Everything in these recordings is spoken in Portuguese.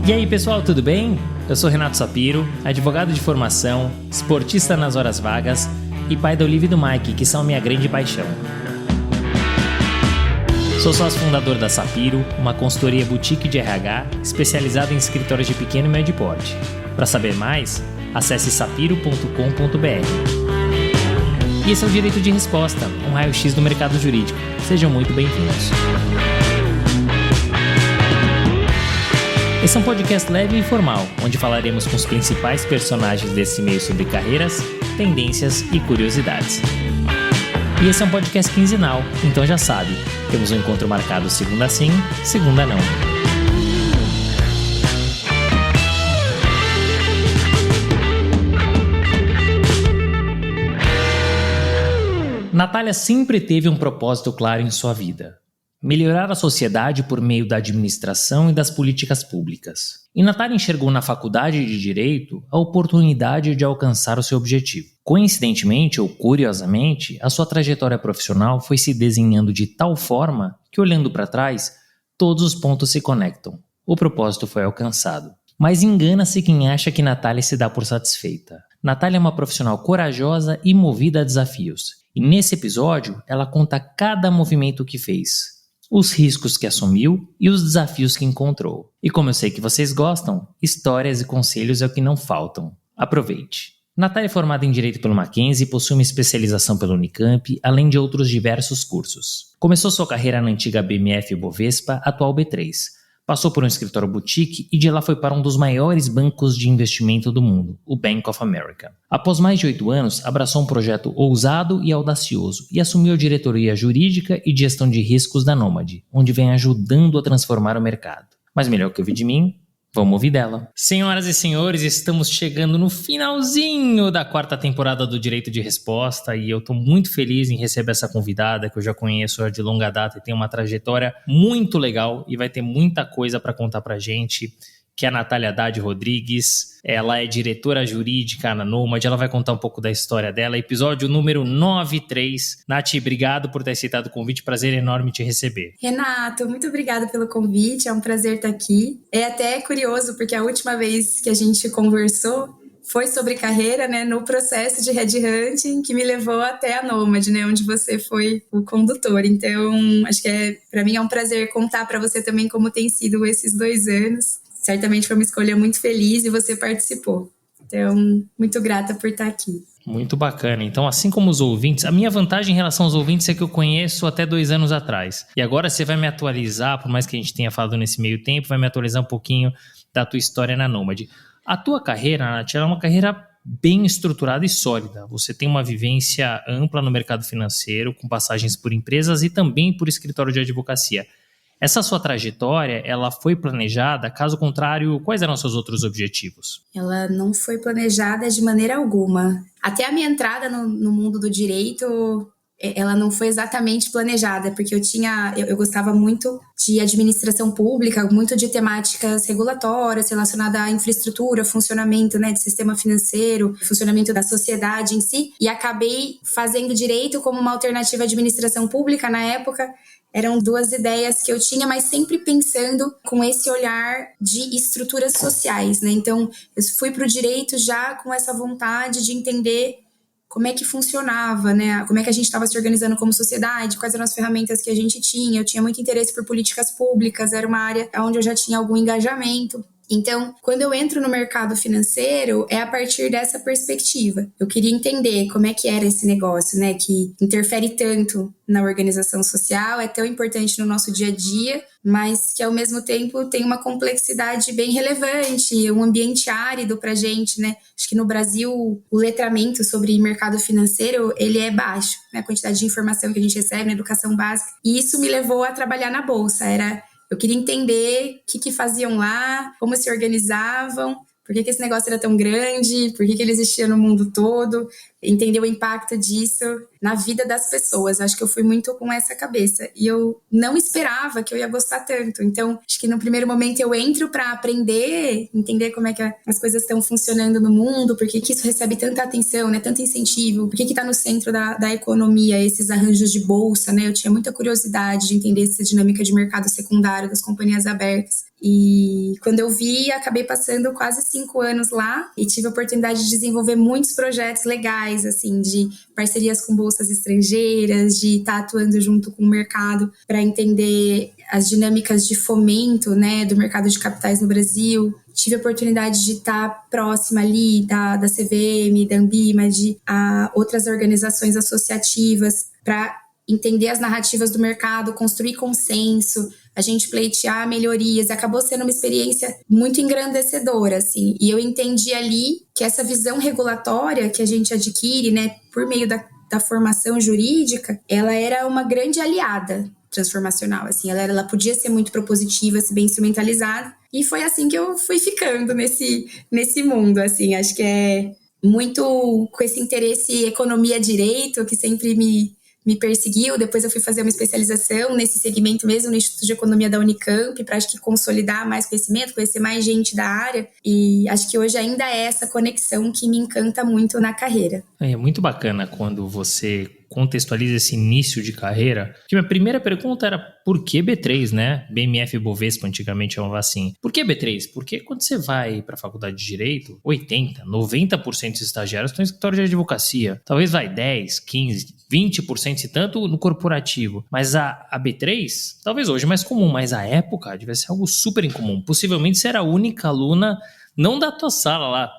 E aí pessoal, tudo bem? Eu sou Renato Sapiro, advogado de formação, esportista nas horas vagas e pai da Olivia e do Mike, que são minha grande paixão. Sou sócio fundador da Sapiro, uma consultoria boutique de RH especializada em escritórios de pequeno e médio porte. Para saber mais, acesse sapiro.com.br. E esse é o Direito de Resposta, um raio-x do mercado jurídico. Sejam muito bem-vindos. Esse é um podcast leve e informal, onde falaremos com os principais personagens desse meio sobre carreiras, tendências e curiosidades. E esse é um podcast quinzenal, então já sabe, temos um encontro marcado segunda sim, segunda não. Natália sempre teve um propósito claro em sua vida: melhorar a sociedade por meio da administração e das políticas públicas. E Natália enxergou na faculdade de Direito a oportunidade de alcançar o seu objetivo. Coincidentemente ou curiosamente, a sua trajetória profissional foi se desenhando de tal forma que, olhando para trás, todos os pontos se conectam. O propósito foi alcançado. Mas engana-se quem acha que Natália se dá por satisfeita. Natália é uma profissional corajosa e movida a desafios. E nesse episódio, ela conta cada movimento que fez, os riscos que assumiu e os desafios que encontrou. E como eu sei que vocês gostam, histórias e conselhos é o que não faltam. Aproveite! Natália é formada em Direito pelo Mackenzie e possui uma especialização pela Unicamp, além de outros diversos cursos. Começou sua carreira na antiga BMF Bovespa, atual B3. Passou por um escritório boutique e de lá foi para um dos maiores bancos de investimento do mundo, o Bank of America. Após mais de 8 anos, abraçou um projeto ousado e audacioso e assumiu a diretoria jurídica e gestão de riscos da Nomad, onde vem ajudando a transformar o mercado. Mas melhor que ouvir de mim, vamos ouvir dela. Senhoras e senhores, estamos chegando no finalzinho da 4ª temporada do Direito de Resposta e eu estou muito feliz em receber essa convidada que eu já conheço de longa data e tem uma trajetória muito legal e vai ter muita coisa para contar pra gente, que é a Natália Haddad Rodrigues. Ela é diretora jurídica na Nomad, ela vai contar um pouco da história dela. Episódio número 93. Nath, obrigado por ter aceitado o convite, prazer enorme te receber. Renato, muito obrigada pelo convite, é um prazer estar aqui. É até curioso, porque a última vez que a gente conversou foi sobre carreira, né, no processo de headhunting que me levou até a Nomad, né, onde você foi o condutor. Então, acho que para mim é um prazer contar para você também como tem sido esses 2 anos. Certamente foi uma escolha muito feliz e você participou. Então, muito grata por estar aqui. Muito bacana. Então, assim como os ouvintes, a minha vantagem em relação aos ouvintes é que eu conheço até 2 anos atrás. E agora você vai me atualizar, por mais que a gente tenha falado nesse meio tempo, vai me atualizar um pouquinho da tua história na Nomad. A tua carreira, Nath, é uma carreira bem estruturada e sólida. Você tem uma vivência ampla no mercado financeiro, com passagens por empresas e também por escritório de advocacia. Essa sua trajetória, ela foi planejada? Caso contrário, quais eram os seus outros objetivos? Ela não foi planejada de maneira alguma. Até a minha entrada no mundo do direito, ela não foi exatamente planejada, porque eu gostava muito de administração pública, muito de temáticas regulatórias relacionadas à infraestrutura, funcionamento, né, de sistema financeiro, funcionamento da sociedade em si, e acabei fazendo direito como uma alternativa à administração pública na época. Eram 2 ideias que eu tinha, mas sempre pensando com esse olhar de estruturas sociais, né? Então, eu fui para o direito já com essa vontade de entender como é que funcionava, né? Como é que a gente estava se organizando como sociedade, quais eram as ferramentas que a gente tinha. Eu tinha muito interesse por políticas públicas, era uma área onde eu já tinha algum engajamento. Então, quando eu entro no mercado financeiro, é a partir dessa perspectiva. Eu queria entender como é que era esse negócio, né, que interfere tanto na organização social, é tão importante no nosso dia a dia, mas que ao mesmo tempo tem uma complexidade bem relevante, um ambiente árido pra gente, né? Acho que no Brasil o letramento sobre mercado financeiro, ele é baixo, né? A quantidade de informação que a gente recebe na educação básica. E isso me levou a trabalhar na Bolsa. Eu queria entender o que faziam lá, como se organizavam, por que esse negócio era tão grande, por que ele existia no mundo todo, entender o impacto disso na vida das pessoas. Acho que eu fui muito com essa cabeça e eu não esperava que eu ia gostar tanto. Então, acho que no primeiro momento eu entro para aprender, entender como é que as coisas estão funcionando no mundo, por que isso recebe tanta atenção, né, tanto incentivo, por que está no centro da economia esses arranjos de bolsa, né? Eu tinha muita curiosidade de entender essa dinâmica de mercado secundário das companhias abertas. E quando eu vi, acabei passando quase 5 anos lá e tive a oportunidade de desenvolver muitos projetos legais, assim, de parcerias com bolsas estrangeiras, de estar atuando junto com o mercado para entender as dinâmicas de fomento, né, do mercado de capitais no Brasil. Tive a oportunidade de estar próxima ali da CVM, da Ambima, de outras organizações associativas para entender as narrativas do mercado, construir consenso, a gente pleitear melhorias. Acabou sendo uma experiência muito engrandecedora, assim. E eu entendi ali que essa visão regulatória que a gente adquire, né, por meio da formação jurídica, ela era uma grande aliada transformacional, assim. Ela podia ser muito propositiva, se bem instrumentalizada. E foi assim que eu fui ficando nesse mundo, assim. Acho que é muito com esse interesse economia-direito que sempre me perseguiu. Depois eu fui fazer uma especialização nesse segmento mesmo, no Instituto de Economia da Unicamp, para acho que consolidar mais conhecimento, conhecer mais gente da área. E acho que hoje ainda é essa conexão que me encanta muito na carreira. É muito bacana quando você contextualiza esse início de carreira. Que minha primeira pergunta era por que B3, né? BMF Bovespa antigamente chamava assim. Por que B3? Porque quando você vai para a faculdade de Direito, 80%, 90% dos estagiários estão em escritório de advocacia. Talvez vai 10%, 15%, 20% se tanto no corporativo. Mas a B3, talvez hoje é mais comum, mas à época devia ser algo super incomum. Possivelmente você era a única aluna, não da tua sala lá,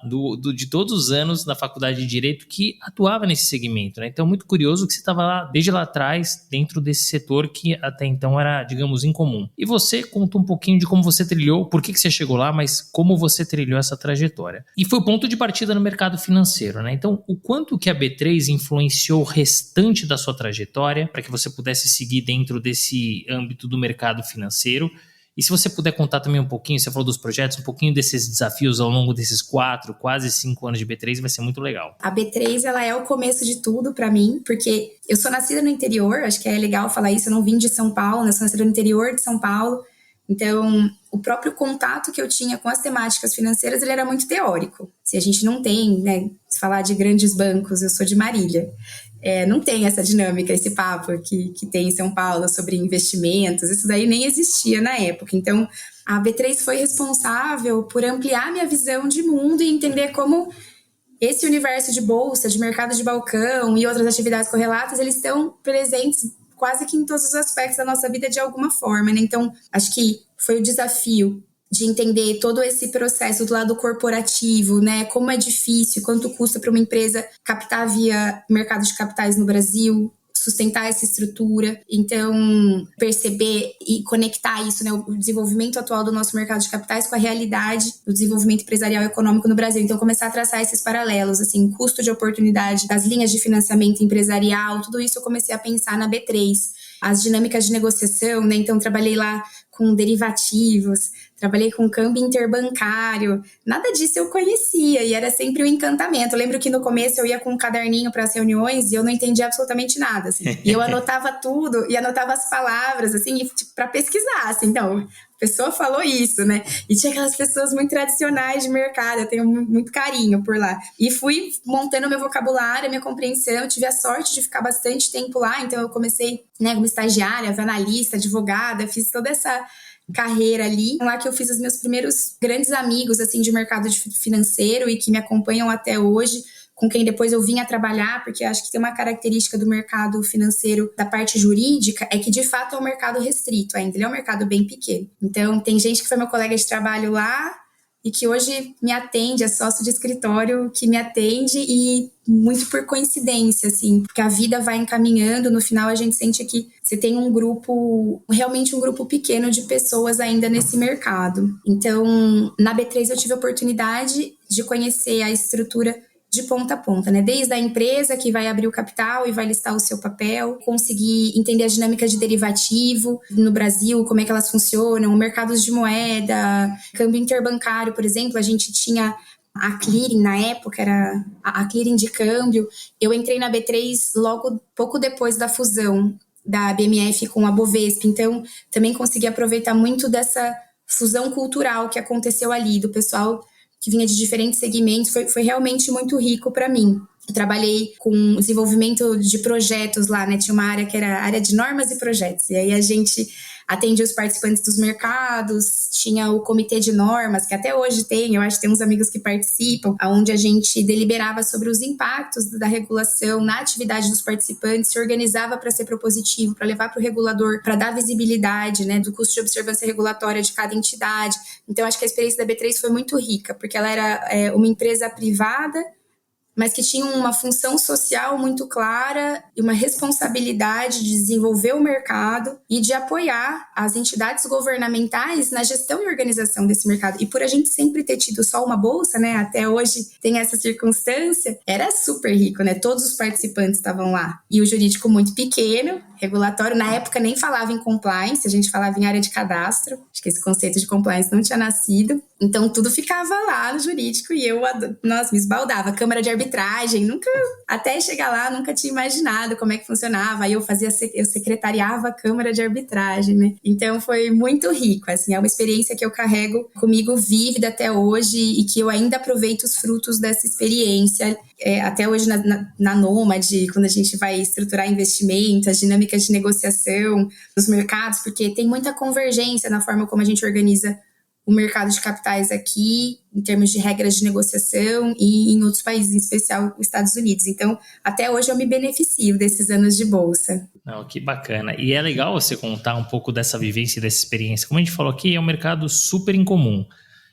de todos os anos na faculdade de Direito que atuava nesse segmento, né? Então, muito curioso que você estava lá, desde lá atrás, dentro desse setor que até então era, digamos, incomum. E você conta um pouquinho de como você trilhou, por que você chegou lá, mas como você trilhou essa trajetória. E foi o ponto de partida no mercado financeiro, né? Então, o quanto que a B3 influenciou o restante da sua trajetória para que você pudesse seguir dentro desse âmbito do mercado financeiro. E se você puder contar também um pouquinho, você falou dos projetos, um pouquinho desses desafios ao longo desses 4, quase 5 anos de B3, vai ser muito legal. A B3, ela é o começo de tudo para mim, porque eu sou nascida no interior, acho que é legal falar isso, eu não vim de São Paulo, eu sou nascida no interior de São Paulo, então o próprio contato que eu tinha com as temáticas financeiras, ele era muito teórico. Se a gente não tem, né, se falar de grandes bancos, eu sou de Marília, não tem essa dinâmica, esse papo que tem em São Paulo sobre investimentos, isso daí nem existia na época. Então, a B3 foi responsável por ampliar minha visão de mundo e entender como esse universo de bolsa, de mercado de balcão e outras atividades correlatas, eles estão presentes quase que em todos os aspectos da nossa vida de alguma forma, né? Então, acho que foi o desafio de entender todo esse processo do lado corporativo, né? Como é difícil, quanto custa para uma empresa captar via mercado de capitais no Brasil, sustentar essa estrutura. Então, perceber e conectar isso, né? O desenvolvimento atual do nosso mercado de capitais com a realidade do desenvolvimento empresarial e econômico no Brasil. Então, começar a traçar esses paralelos, assim, custo de oportunidade das linhas de financiamento empresarial, tudo isso eu comecei a pensar na B3. As dinâmicas de negociação, né? Então, trabalhei lá com derivativos, trabalhei com câmbio interbancário, nada disso eu conhecia e era sempre um encantamento. Eu lembro que no começo eu ia com um caderninho para as reuniões e eu não entendia absolutamente nada, assim. E eu anotava tudo e anotava as palavras, assim, tipo, para pesquisar, assim. Então, a pessoa falou isso, né? E tinha aquelas pessoas muito tradicionais de mercado, eu tenho muito carinho por lá. E fui montando meu vocabulário, minha compreensão, tive a sorte de ficar bastante tempo lá, então eu comecei, né, como estagiária, analista, advogada, fiz toda essa carreira ali. Lá que eu fiz os meus primeiros grandes amigos, assim, de mercado financeiro e que me acompanham até hoje, com quem depois eu vim a trabalhar, porque acho que tem uma característica do mercado financeiro, da parte jurídica, é que de fato é um mercado restrito ainda, ele é um mercado bem pequeno. Então, tem gente que foi meu colega de trabalho lá e que hoje me atende, é sócio de escritório que me atende e muito por coincidência, assim, porque a vida vai encaminhando, no final a gente sente que você tem um grupo, realmente um grupo pequeno de pessoas ainda nesse mercado. Então, na B3 eu tive a oportunidade de conhecer a estrutura de ponta a ponta, né? Desde a empresa que vai abrir o capital e vai listar o seu papel, conseguir entender as dinâmicas de derivativo no Brasil, como é que elas funcionam, mercados de moeda, câmbio interbancário, por exemplo, a gente tinha a clearing na época, era a clearing de câmbio. Eu entrei na B3 logo, pouco depois da fusão da BMF com a Bovespa, então também consegui aproveitar muito dessa fusão cultural que aconteceu ali, do pessoal que vinha de diferentes segmentos, foi realmente muito rico para mim. Eu trabalhei com desenvolvimento de projetos lá, né? Tinha uma área que era a área de normas e projetos. E aí a gente atendia os participantes dos mercados, tinha o comitê de normas, que até hoje tem, eu acho que tem uns amigos que participam, onde a gente deliberava sobre os impactos da regulação na atividade dos participantes, se organizava para ser propositivo, para levar para o regulador, para dar visibilidade, né, do custo de observância regulatória de cada entidade. Então, acho que a experiência da B3 foi muito rica, porque ela era uma empresa privada, mas que tinham uma função social muito clara e uma responsabilidade de desenvolver o mercado e de apoiar as entidades governamentais na gestão e organização desse mercado. E por a gente sempre ter tido só uma bolsa, né, até hoje tem essa circunstância, era super rico, né? Todos os participantes estavam lá. E o jurídico muito pequeno, regulatório, na época nem falava em compliance, a gente falava em área de cadastro, acho que esse conceito de compliance não tinha nascido, então tudo ficava lá no jurídico e eu, me esbaldava, Câmara de Arbitragem, até chegar lá, nunca tinha imaginado como é que funcionava, aí eu secretariava a Câmara de Arbitragem, né, então foi muito rico, assim, é uma experiência que eu carrego comigo vívida até hoje e que eu ainda aproveito os frutos dessa experiência, até hoje na Nômade, quando a gente vai estruturar investimento, as dinâmicas de negociação dos mercados, porque tem muita convergência na forma como a gente organiza o mercado de capitais aqui, em termos de regras de negociação e em outros países, em especial os Estados Unidos. Então, até hoje eu me beneficio desses anos de bolsa. Não, que bacana. E é legal você contar um pouco dessa vivência e dessa experiência. Como a gente falou aqui, é um mercado super incomum.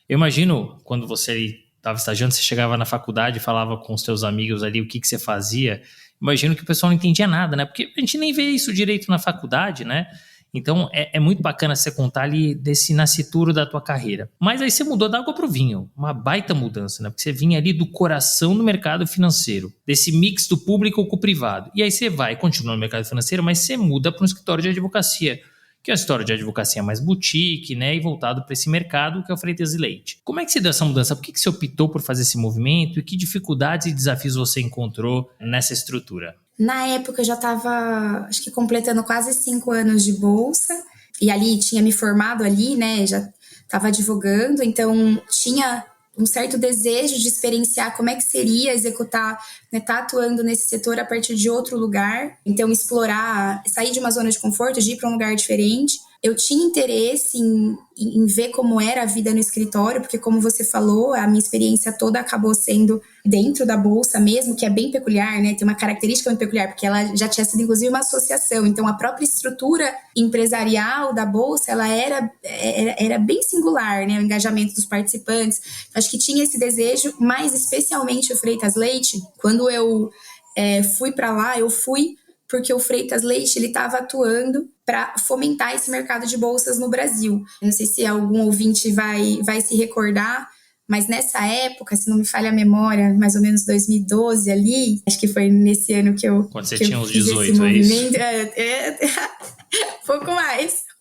Eu imagino, quando você estava estagiando, você chegava na faculdade e falava com os seus amigos ali o que você fazia. Imagino que o pessoal não entendia nada, né? Porque a gente nem vê isso direito na faculdade, né? Então, é muito bacana você contar ali desse nascituro da tua carreira. Mas aí você mudou da água pro vinho. Uma baita mudança, né? Porque você vinha ali do coração do mercado financeiro. Desse mix do público com o privado. E aí você continua no mercado financeiro, mas você muda para um escritório de advocacia. Que é uma história de advocacia mais boutique, né? E voltado para esse mercado que é o Freitas e Leite. Como é que você deu essa mudança? Por que você optou por fazer esse movimento? E que dificuldades e desafios você encontrou nessa estrutura? Na época eu já estava, acho que completando quase 5 anos de bolsa, e ali tinha me formado ali, né, já estava advogando, então tinha um certo desejo de experienciar como é que seria executar, né, tá atuando nesse setor a partir de outro lugar, então explorar, sair de uma zona de conforto, de ir para um lugar diferente. Eu tinha interesse em ver como era a vida no escritório, porque como você falou, a minha experiência toda acabou sendo dentro da bolsa mesmo, que é bem peculiar, né? Tem uma característica muito peculiar, porque ela já tinha sido inclusive uma associação, então a própria estrutura empresarial da bolsa, ela era bem singular, né? O engajamento dos participantes. Acho que tinha esse desejo, mas especialmente o Freitas Leite, quando eu fui para lá, eu fui porque o Freitas Leite ele estava atuando para fomentar esse mercado de bolsas no Brasil. Eu não sei se algum ouvinte vai se recordar, mas nessa época, se não me falha a memória, mais ou menos 2012 ali, acho que foi nesse ano que eu Quando você que tinha eu uns fiz 18, esse movimento.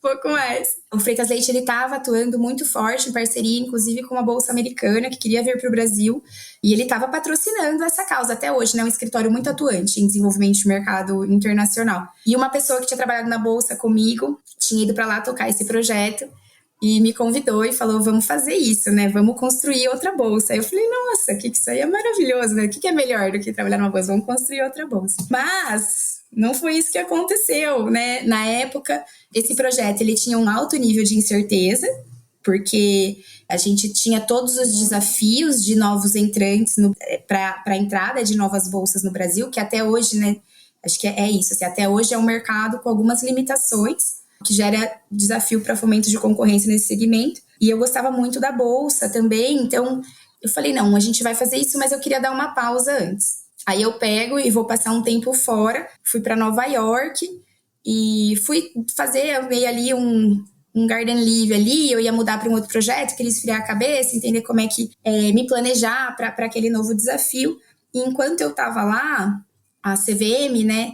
Pouco mais. O Freitas Leite ele estava atuando muito forte em parceria, inclusive com uma bolsa americana que queria vir para o Brasil, e ele estava patrocinando essa causa até hoje, né? Um escritório muito atuante em desenvolvimento de mercado internacional. E uma pessoa que tinha trabalhado na bolsa comigo tinha ido para lá tocar esse projeto e me convidou e falou, vamos fazer isso, né? Vamos construir outra bolsa. Aí eu falei, nossa, que isso aí é maravilhoso, né? O que é melhor do que trabalhar numa bolsa? Vamos construir outra bolsa. Mas não foi isso que aconteceu, né? Na época, esse projeto ele tinha um alto nível de incerteza, porque a gente tinha todos os desafios de novos entrantes para a entrada de novas bolsas no Brasil, que até hoje, né? Acho que é isso. Assim, até hoje é um mercado com algumas limitações, que gera desafio para fomento de concorrência nesse segmento. E eu gostava muito da bolsa também, então eu falei, não, a gente vai fazer isso, mas eu queria dar uma pausa antes. Aí eu pego e vou passar um tempo fora, fui para Nova York e fui fazer meio ali um garden leave ali, eu ia mudar para um outro projeto, queria esfriar a cabeça, entender como é que me planejar para aquele novo desafio. E enquanto eu estava lá, a CVM, né,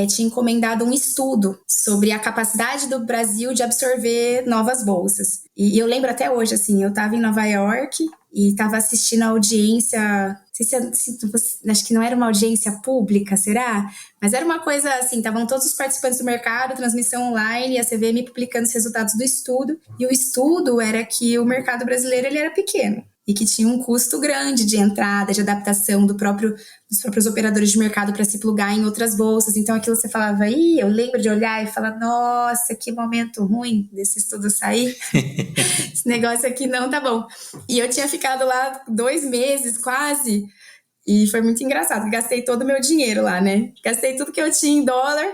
tinha encomendado um estudo sobre a capacidade do Brasil de absorver novas bolsas. E eu lembro até hoje, assim, eu estava em Nova York e estava assistindo a audiência, acho que não era uma audiência pública, será? Mas era uma coisa assim, estavam todos os participantes do mercado, transmissão online, e a CVM publicando os resultados do estudo. E o estudo era que o mercado brasileiro ele era pequeno. e que tinha um custo grande de entrada, de adaptação dos próprios operadores de mercado para se plugar em outras bolsas. Então aquilo você falava, eu lembro de olhar e falar, nossa, que momento ruim desse estudo sair. Esse negócio aqui não tá bom. E eu tinha ficado lá 2 meses quase, e foi muito engraçado, gastei todo o meu dinheiro lá, né? Gastei tudo que eu tinha em dólar,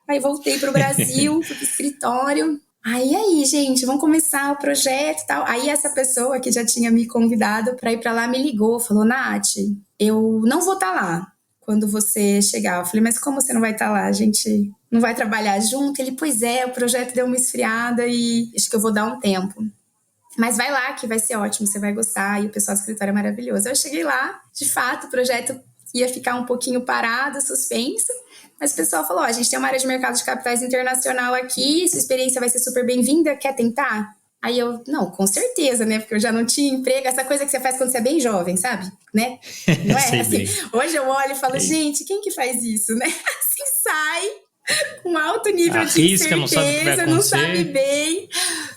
aí voltei pro Brasil, fui pro escritório. Aí, gente, vamos começar o projeto e tal. Aí essa pessoa que já tinha me convidado para ir para lá me ligou, falou, Nath, eu não vou estar lá quando você chegar. Eu falei, mas como você não vai estar lá? A gente não vai trabalhar junto? Ele, pois é, o projeto deu uma esfriada e acho que eu vou dar um tempo. Mas vai lá que vai ser ótimo, você vai gostar e o pessoal do escritório é maravilhoso. Eu cheguei lá, de fato, o projeto ia ficar um pouquinho parado, suspenso. Mas o pessoal falou, a gente tem uma área de mercado de capitais internacional aqui, sua experiência vai ser super bem-vinda, quer tentar? Aí eu, não, com certeza, né? Porque eu já não tinha emprego, essa coisa que você faz quando você é bem jovem, sabe? Né? Não é assim. Hoje eu olho e falo, gente, quem que faz isso, né? Assim sai, com alto nível de incerteza, não sabe o que vai acontecer. Não sabe bem.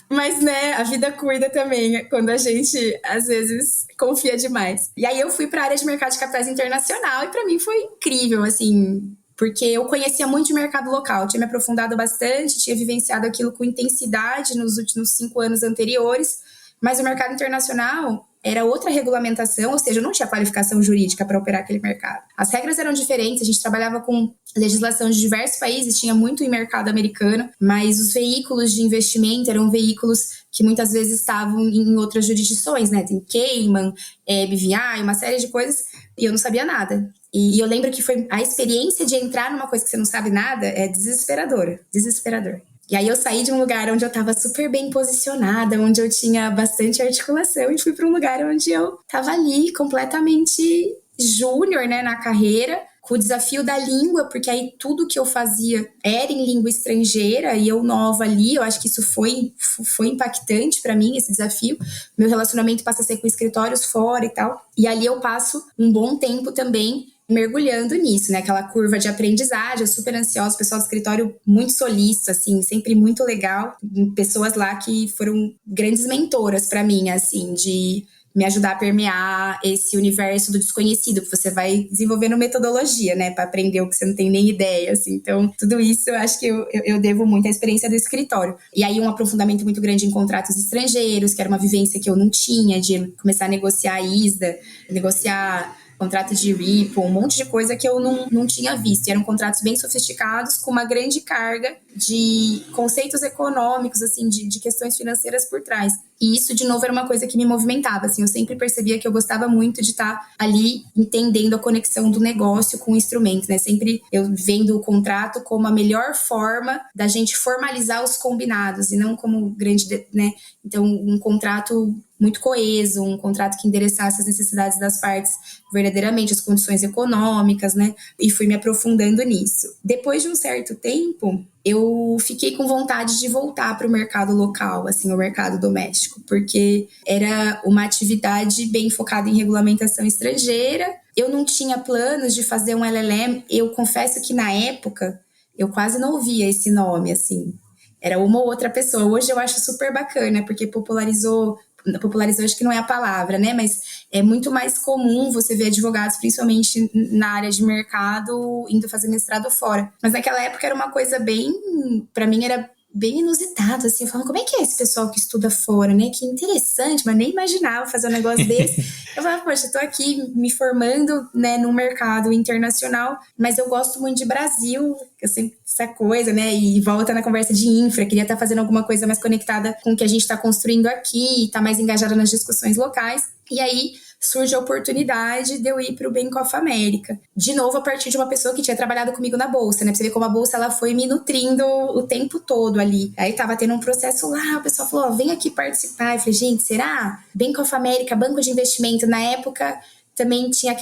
Mas, né, a vida cuida também, quando a gente, às vezes, confia demais. E aí eu fui para a área de mercado de capitais internacional e para mim foi incrível, assim, porque eu conhecia muito de mercado local, tinha me aprofundado bastante, tinha vivenciado aquilo com intensidade nos últimos 5 anos anteriores, mas o mercado internacional era outra regulamentação, ou seja, eu não tinha qualificação jurídica para operar aquele mercado. As regras eram diferentes, a gente trabalhava com legislação de diversos países, tinha muito em mercado americano, mas os veículos de investimento eram veículos que muitas vezes estavam em outras jurisdições, né? Tem Cayman, BVI, uma série de coisas, e eu não sabia nada. E eu lembro que foi a experiência de entrar numa coisa que você não sabe nada é desesperadora, desesperador. E aí eu saí de um lugar onde eu estava super bem posicionada, onde eu tinha bastante articulação e fui para um lugar onde eu estava ali completamente júnior, né, na carreira, com o desafio da língua, porque aí tudo que eu fazia era em língua estrangeira e eu nova ali, eu acho que isso foi impactante para mim, esse desafio. Meu relacionamento passa a ser com escritórios fora e tal. E ali eu passo um bom tempo também mergulhando nisso, né? Aquela curva de aprendizagem, eu super ansiosa, o pessoal do escritório muito solícito, assim, sempre muito legal. Pessoas lá que foram grandes mentoras para mim, assim, de me ajudar a permear esse universo do desconhecido, que você vai desenvolvendo metodologia, né, para aprender o que você não tem nem ideia, assim. Então, tudo isso eu acho que eu devo muito à experiência do escritório. E aí, um aprofundamento muito grande em contratos estrangeiros, que era uma vivência que eu não tinha, de começar a negociar a ISDA, negociar contrato de Ripple, um monte de coisa que eu não tinha visto. E eram contratos bem sofisticados, com uma grande carga de conceitos econômicos, assim, de questões financeiras por trás. E isso, de novo, era uma coisa que me movimentava, assim, eu sempre percebia que eu gostava muito de estar ali entendendo a conexão do negócio com o instrumento, né? Sempre eu vendo o contrato como a melhor forma da gente formalizar os combinados e não como grande, né? Então, um contrato muito coeso, um contrato que endereçasse as necessidades das partes verdadeiramente, as condições econômicas, né? E fui me aprofundando nisso. Depois de um certo tempo, eu fiquei com vontade de voltar para o mercado local, assim, o mercado doméstico, porque era uma atividade bem focada em regulamentação estrangeira. Eu não tinha planos de fazer um LLM. Eu confesso que na época eu quase não ouvia esse nome, assim. Era uma ou outra pessoa. Hoje eu acho super bacana, porque popularizou acho que não é a palavra, né? Mas é muito mais comum você ver advogados, principalmente na área de mercado, indo fazer mestrado fora. Mas naquela época era uma coisa bem, para mim era bem inusitado, assim, falando, como é que é esse pessoal que estuda fora, né? Que interessante, mas nem imaginava fazer um negócio desse. Eu falava, poxa, eu tô aqui me formando, né, num mercado internacional, mas eu gosto muito de Brasil, assim, essa coisa, né? E volta na conversa de infra, queria estar fazendo alguma coisa mais conectada com o que a gente está construindo aqui, estar mais engajada nas discussões locais. E aí surge a oportunidade de eu ir para o Bank of America. De novo, a partir de uma pessoa que tinha trabalhado comigo na Bolsa, né? Pra você ver como a Bolsa ela foi me nutrindo o tempo todo ali. Aí tava tendo um processo lá, o pessoal falou, vem aqui participar. Eu falei, gente, será? Bank of America, banco de investimento. Na época, também tinha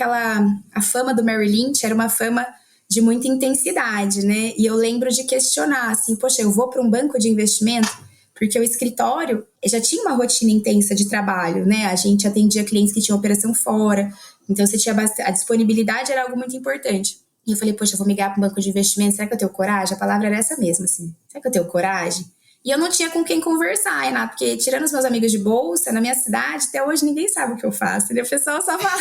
a fama do Merrill Lynch, era uma fama de muita intensidade, né? E eu lembro de questionar, assim, poxa, eu vou para um banco de investimento? Porque o escritório já tinha uma rotina intensa de trabalho, né? A gente atendia clientes que tinham operação fora, então você tinha a disponibilidade era algo muito importante. E eu falei, poxa, eu vou migrar para um banco de investimento, será que eu tenho coragem? A palavra era essa mesma, assim. Será que eu tenho coragem? E eu não tinha com quem conversar, Renato, porque tirando os meus amigos de bolsa, na minha cidade, até hoje ninguém sabe o que eu faço. Entendeu? O pessoal só fala,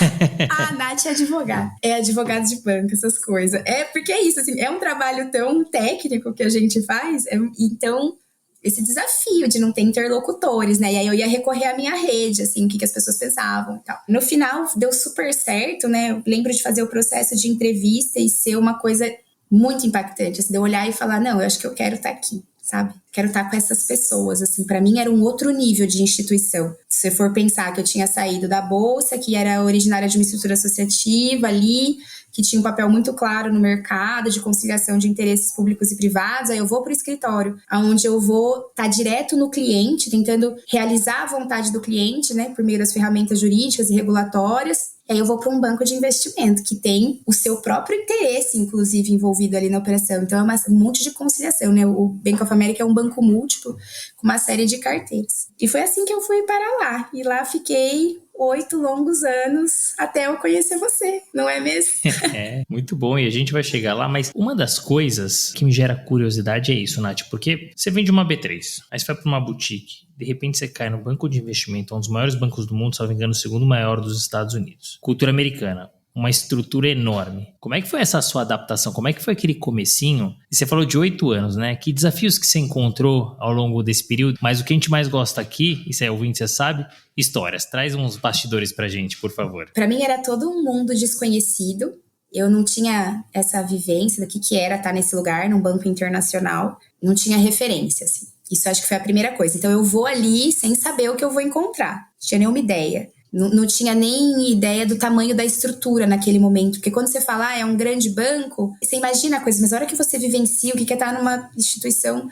a Nath é advogada. É advogado de banco, essas coisas. É porque é isso, assim, é um trabalho tão técnico que a gente faz, então esse desafio de não ter interlocutores, né? E aí eu ia recorrer à minha rede, assim, o que as pessoas pensavam e tal. No final, deu super certo, né? Eu lembro de fazer o processo de entrevista e ser uma coisa muito impactante, assim, de eu olhar e falar, não, eu acho que eu quero estar aqui, sabe? Quero estar com essas pessoas, assim, para mim era um outro nível de instituição. Se você for pensar que eu tinha saído da bolsa, que era originária de uma estrutura associativa ali, que tinha um papel muito claro no mercado de conciliação de interesses públicos e privados, aí eu vou para o escritório, onde eu vou estar direto no cliente, tentando realizar a vontade do cliente, né, por meio das ferramentas jurídicas e regulatórias. E aí eu vou para um banco de investimento que tem o seu próprio interesse, inclusive, envolvido ali na operação. Então é um monte de conciliação, né? O Bank of America é um banco múltiplo com uma série de carteiras. E foi assim que eu fui para lá. E lá fiquei 8 longos anos até eu conhecer você, não é mesmo? É, muito bom, e a gente vai chegar lá, mas uma das coisas que me gera curiosidade é isso, Nath, porque você vende uma B3, aí você vai para uma boutique, de repente você cai no banco de investimento, um dos maiores bancos do mundo, se não me engano, o segundo maior dos Estados Unidos. Cultura americana, uma estrutura enorme. Como é que foi essa sua adaptação? Como é que foi aquele comecinho? E você falou de 8 anos, né? Que desafios que você encontrou ao longo desse período? Mas o que a gente mais gosta aqui, isso é ouvinte, você sabe, histórias. Traz uns bastidores pra gente, por favor. Para mim era todo um mundo desconhecido. Eu não tinha essa vivência do que era estar nesse lugar, num banco internacional. Não tinha referência, assim. Isso acho que foi a primeira coisa. Então eu vou ali sem saber o que eu vou encontrar. Não tinha nenhuma ideia. Não tinha nem ideia do tamanho da estrutura naquele momento. Porque quando você fala, é um grande banco, você imagina a coisa, mas a hora que você vivencia o que é estar numa instituição,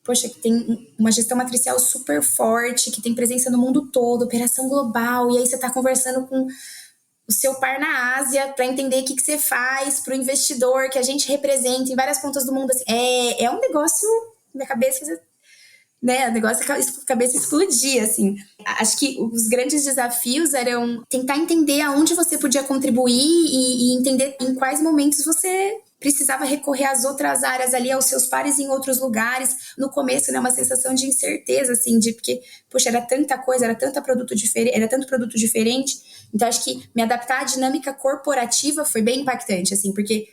poxa, que tem uma gestão matricial super forte, que tem presença no mundo todo, operação global, e aí você está conversando com o seu par na Ásia para entender o que você faz para o investidor que a gente representa em várias pontas do mundo. Assim, é um negócio, minha cabeça, né, o negócio, a cabeça explodia, assim. Acho que os grandes desafios eram tentar entender aonde você podia contribuir e entender em quais momentos você precisava recorrer às outras áreas ali, aos seus pares em outros lugares. No começo, né, uma sensação de incerteza, assim, de porque, poxa, era tanta coisa, era tanto produto diferente. Então, acho que me adaptar à dinâmica corporativa foi bem impactante, assim, porque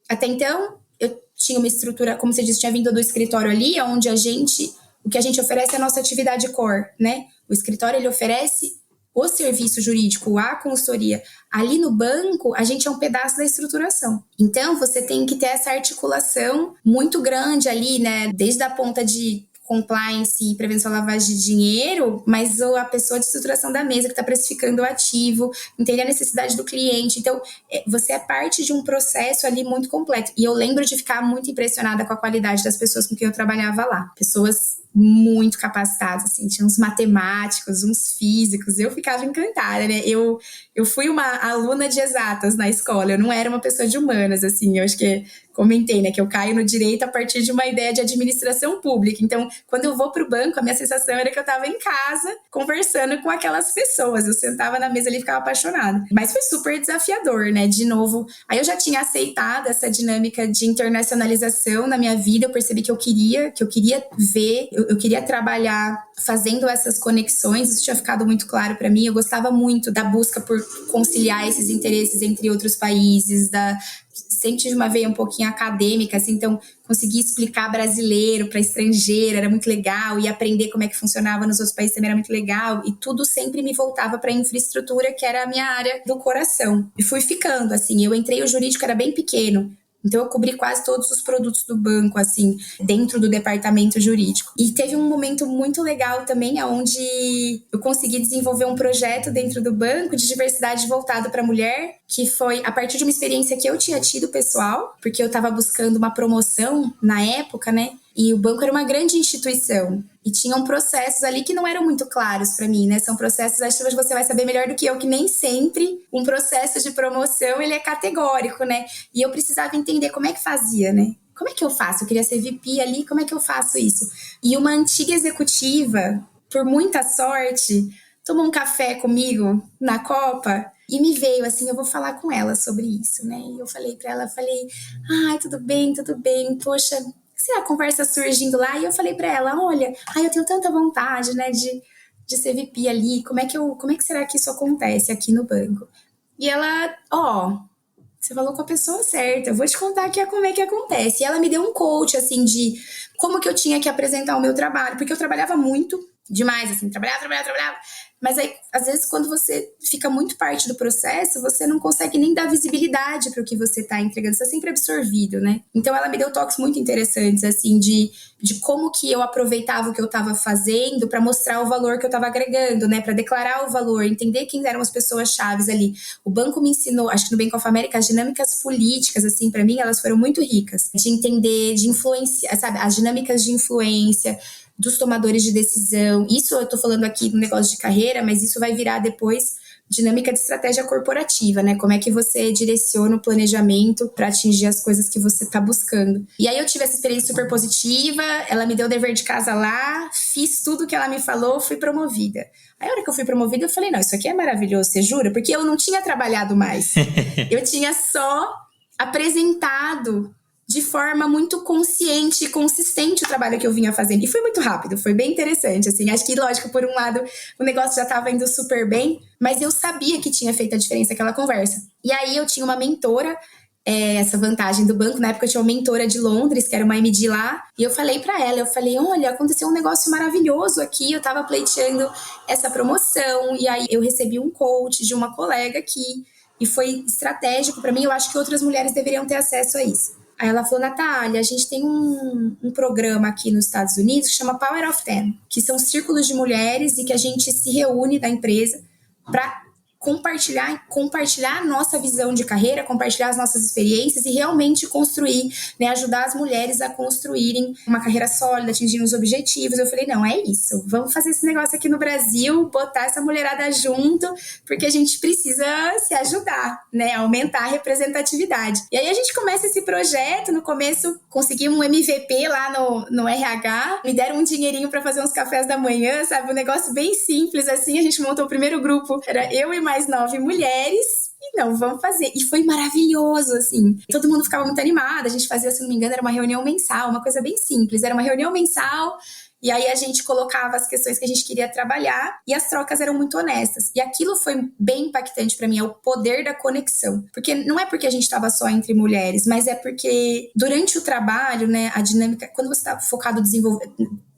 até então eu tinha uma estrutura, como você disse, tinha vindo do escritório ali, onde o que a gente oferece é a nossa atividade core, né? O escritório, ele oferece o serviço jurídico, a consultoria. Ali no banco, a gente é um pedaço da estruturação. Então, você tem que ter essa articulação muito grande ali, né? Desde a ponta de compliance e prevenção à lavagem de dinheiro, mas a pessoa de estruturação da mesa que está precificando o ativo, entender a necessidade do cliente. Então, você é parte de um processo ali muito completo. E eu lembro de ficar muito impressionada com a qualidade das pessoas com quem eu trabalhava lá. Pessoas muito capacitadas, assim, tinha uns matemáticos, uns físicos, eu ficava encantada, né? Eu fui uma aluna de exatas na escola, eu não era uma pessoa de humanas, assim, eu acho que comentei, né, que eu caio no direito a partir de uma ideia de administração pública. Então, quando eu vou para o banco, a minha sensação era que eu estava em casa conversando com aquelas pessoas. Eu sentava na mesa ali e ficava apaixonada. Mas foi super desafiador, né? De novo, aí eu já tinha aceitado essa dinâmica de internacionalização na minha vida. Eu percebi que eu queria ver, eu queria trabalhar fazendo essas conexões. Isso tinha ficado muito claro para mim. Eu gostava muito da busca por conciliar esses interesses entre outros países, sempre tive uma veia um pouquinho acadêmica, assim, então conseguir explicar brasileiro para estrangeiro era muito legal, e aprender como é que funcionava nos outros países também era muito legal, e tudo sempre me voltava para a infraestrutura, que era a minha área do coração. E fui ficando, assim, eu entrei, o jurídico era bem pequeno, então eu cobri quase todos os produtos do banco, assim, dentro do departamento jurídico. E teve um momento muito legal também, onde eu consegui desenvolver um projeto dentro do banco de diversidade voltado para a mulher, que foi a partir de uma experiência que eu tinha tido pessoal, porque eu estava buscando uma promoção na época, né? E o banco era uma grande instituição. E tinham processos ali que não eram muito claros para mim, né? São processos, acho que você vai saber melhor do que eu, que nem sempre um processo de promoção, ele é categórico, né? E eu precisava entender como é que fazia, né? Como é que eu faço? Eu queria ser VP ali, como é que eu faço isso? E uma antiga executiva, por muita sorte, tomou um café comigo na Copa e me veio assim, eu vou falar com ela sobre isso, né? E eu falei para ela, ai, tudo bem, poxa, sei, a conversa surgindo lá, e eu falei pra ela, olha, eu tenho tanta vontade, né, de ser VP ali, como é que será que isso acontece aqui no banco? E ela, você falou com a pessoa certa, eu vou te contar aqui como é que acontece. E ela me deu um coach, assim, de como que eu tinha que apresentar o meu trabalho, porque eu trabalhava muito, demais, assim, trabalhava. Mas aí, às vezes, quando você fica muito parte do processo, você não consegue nem dar visibilidade para o que você está entregando, você é sempre absorvido, né? Então, ela me deu toques muito interessantes, assim, de como que eu aproveitava o que eu estava fazendo para mostrar o valor que eu estava agregando, né? Para declarar o valor, entender quem eram as pessoas chaves ali. O banco me ensinou, acho que no Bank of America, as dinâmicas políticas, assim, para mim, elas foram muito ricas. De entender, de influenciar, sabe? As dinâmicas de influência dos tomadores de decisão. Isso eu tô falando aqui no negócio de carreira, mas isso vai virar depois dinâmica de estratégia corporativa, né? Como é que você direciona o planejamento para atingir as coisas que você tá buscando. E aí eu tive essa experiência super positiva, ela me deu o dever de casa lá, fiz tudo que ela me falou, fui promovida. Aí a hora que eu fui promovida, eu falei, não, isso aqui é maravilhoso, você jura? Porque eu não tinha trabalhado mais. Eu tinha só apresentado de forma muito consciente e consistente o trabalho que eu vinha fazendo. E foi muito rápido, foi bem interessante, assim. Acho que, lógico, por um lado, o negócio já estava indo super bem, mas eu sabia que tinha feito a diferença aquela conversa. E aí eu tinha uma mentora, essa vantagem do banco. Na época eu tinha uma mentora de Londres, que era uma MD lá, e eu falei pra ela, olha, aconteceu um negócio maravilhoso aqui, eu tava pleiteando essa promoção, e aí eu recebi um coach de uma colega aqui, e foi estratégico pra mim, eu acho que outras mulheres deveriam ter acesso a isso. Aí ela falou, Natália, a gente tem um programa aqui nos Estados Unidos que chama Power of Ten, que são círculos de mulheres e que a gente se reúne da empresa para compartilhar a nossa visão de carreira, compartilhar as nossas experiências e realmente construir, né, ajudar as mulheres a construírem uma carreira sólida, atingir os objetivos. Eu falei, não, é isso, vamos fazer esse negócio aqui no Brasil, botar essa mulherada junto, porque a gente precisa se ajudar, né, aumentar a representatividade. E aí a gente começa esse projeto, no começo conseguimos um MVP lá no RH, me deram um dinheirinho para fazer uns cafés da manhã, sabe, um negócio bem simples assim, a gente montou o primeiro grupo, era eu e mais 9 mulheres, e não, vamos fazer. E foi maravilhoso, assim. Todo mundo ficava muito animado, a gente fazia, se não me engano, era uma reunião mensal, uma coisa bem simples. Era uma reunião mensal, e aí a gente colocava as questões que a gente queria trabalhar, e as trocas eram muito honestas. E aquilo foi bem impactante pra mim, é o poder da conexão. Porque não é porque a gente estava só entre mulheres, mas é porque durante o trabalho, né, a dinâmica, quando você está focado em desenvolver,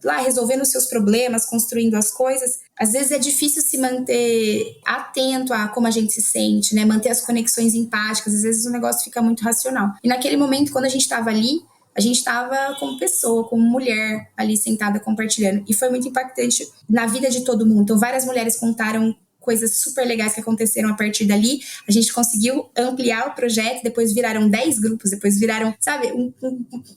lá resolvendo os seus problemas, construindo as coisas, às vezes é difícil se manter atento a como a gente se sente, né? Manter as conexões empáticas, às vezes o negócio fica muito racional. E naquele momento, quando a gente estava ali, a gente estava como pessoa, como mulher ali sentada compartilhando. E foi muito impactante na vida de todo mundo. Então, várias mulheres contaram coisas super legais que aconteceram a partir dali. A gente conseguiu ampliar o projeto, depois viraram 10 grupos, depois viraram,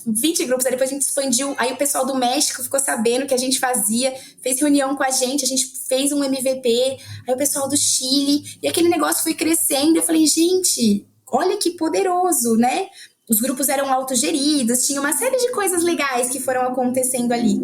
20 grupos, aí depois a gente expandiu, aí o pessoal do México ficou sabendo o que a gente fazia, fez reunião com a gente fez um MVP, aí o pessoal do Chile, e aquele negócio foi crescendo, eu falei, gente, olha que poderoso, né? Os grupos eram autogeridos, tinha uma série de coisas legais que foram acontecendo ali.